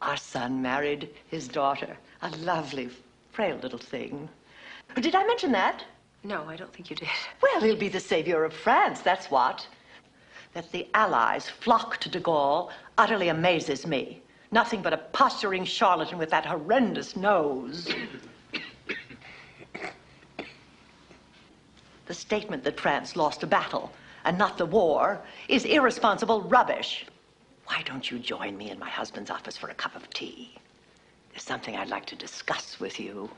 [SPEAKER 11] Our son married his daughter, a lovely, frail little thing. Did I mention that?
[SPEAKER 17] No, I don't think you did.
[SPEAKER 11] Well, he'll be the savior of France, that's what. That the Allies flock to de Gaulle utterly amazes me. Nothing but a posturing charlatan with that horrendous nose. The statement that France lost a battle and not the war is irresponsible rubbish. Why don't you join me in my husband's office for a cup of tea? There's something I'd like to discuss with you.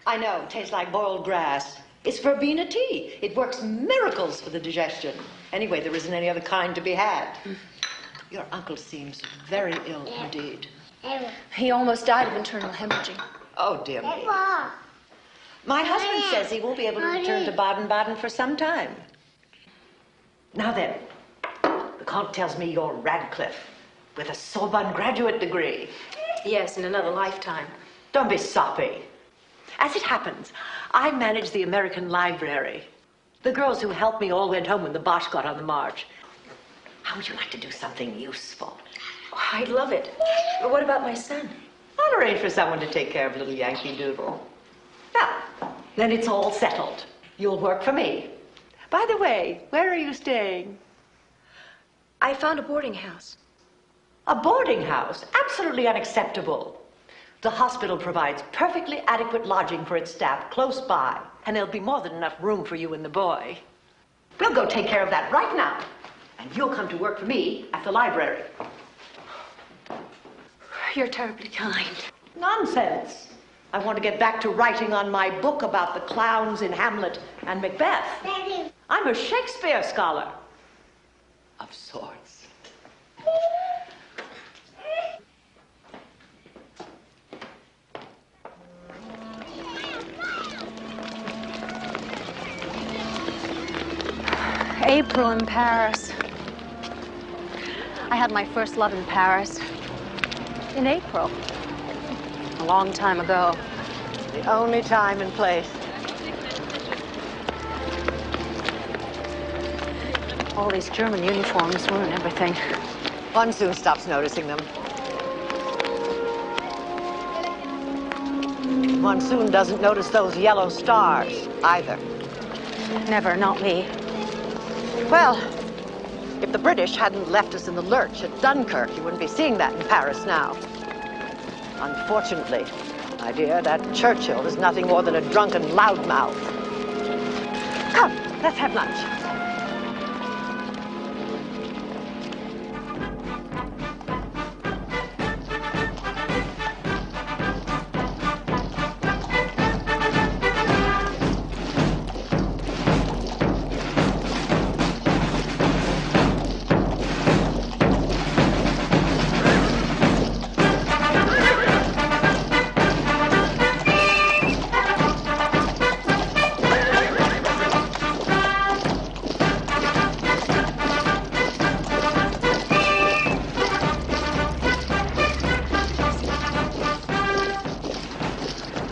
[SPEAKER 11] I know, it tastes like boiled grass. It's verbena tea. It works miracles for the digestion. Anyway, there isn't any other kind to be had. Your uncle seems very ill indeed.
[SPEAKER 17] He almost died of internal hemorrhaging.
[SPEAKER 11] Oh, dear me. My husband says he won't be able to return to Baden-Baden for some time. Now then, the Comte tells me you're Radcliffe with a Sorbonne graduate degree.
[SPEAKER 17] Yes, in another lifetime.
[SPEAKER 11] Don't be soppy. As it happens, I manage the American Library. The girls who helped me all went home when the Boche got on the march. How would you like to do something useful?
[SPEAKER 17] Oh, I'd love it. But what about my son?
[SPEAKER 11] I'll arrange for someone to take care of little Yankee Doodle. Now, then it's all settled. You'll work for me. By the way, where are you staying?
[SPEAKER 17] I found a boarding house.
[SPEAKER 11] A boarding house? Absolutely unacceptable. The hospital provides perfectly adequate lodging for its staff close by, and there'll be more than enough room for you and the boy. We'll go take care of that right now, and you'll come to work for me at the library.
[SPEAKER 17] You're terribly kind.
[SPEAKER 11] Nonsense. I want to get back to writing on my book about the clowns in Hamlet and Macbeth. Daddy. I'm a Shakespeare scholar. Of sorts.
[SPEAKER 17] April in Paris. I had my first love in Paris. In April. A long time ago.
[SPEAKER 11] The only time and place.
[SPEAKER 17] All these German uniforms ruin everything.
[SPEAKER 11] One soon stops noticing them. One soon doesn't notice those yellow stars, either.
[SPEAKER 17] Never, not me.
[SPEAKER 11] Well, if the British hadn't left us in the lurch at Dunkirk, you wouldn't be seeing that in Paris now. Unfortunately, my dear, that Churchill is nothing more than a drunken loudmouth. Come, let's have lunch.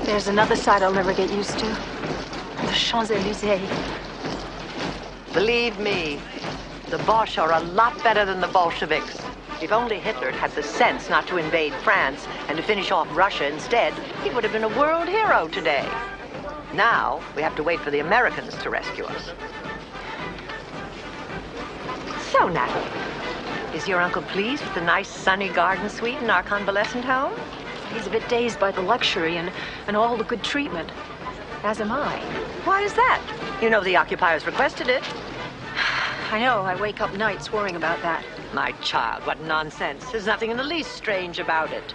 [SPEAKER 17] There's another side I'll never get used to. The Champs-Élysées.
[SPEAKER 11] Believe me, The Boche are a lot better than the Bolsheviks. If only Hitler had the sense not to invade France and to finish off Russia instead, he would have been a world hero today. Now, we have to wait for the Americans to rescue us. So, Natalie, is your uncle pleased with the nice sunny garden suite in our convalescent home?
[SPEAKER 17] He's a bit dazed by the luxury and all the good treatment. As am I.
[SPEAKER 11] Why is that? You know the occupiers requested it.
[SPEAKER 17] I know. I wake up nights worrying about that.
[SPEAKER 11] My child, what nonsense. There's nothing in the least strange about it.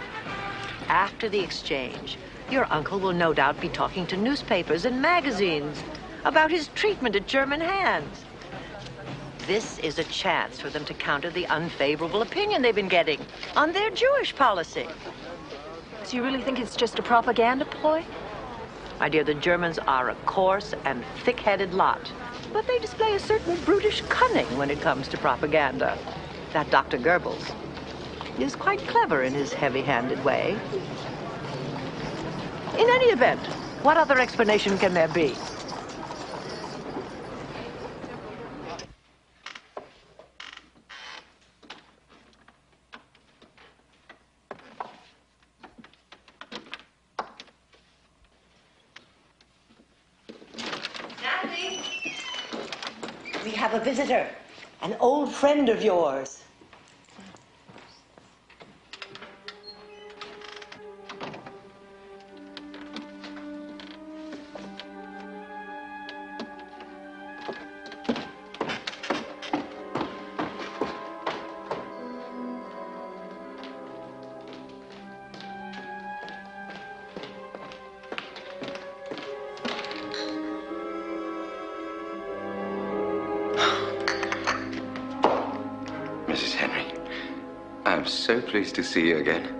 [SPEAKER 11] After the exchange, your uncle will no doubt be talking to newspapers and magazines about his treatment at German hands. This is a chance for them to counter the unfavorable opinion they've been getting on their Jewish policy.
[SPEAKER 17] So you really think it's just a propaganda ploy?
[SPEAKER 11] My dear, the Germans are a coarse and thick-headed lot, but they display a certain brutish cunning when it comes to propaganda. That Dr. Goebbels is quite clever in his heavy-handed way. In any event, what other explanation can there be?
[SPEAKER 6] Natalie, we have a visitor, an old friend of yours.
[SPEAKER 7] Mrs. Henry, I'm so pleased to see you again.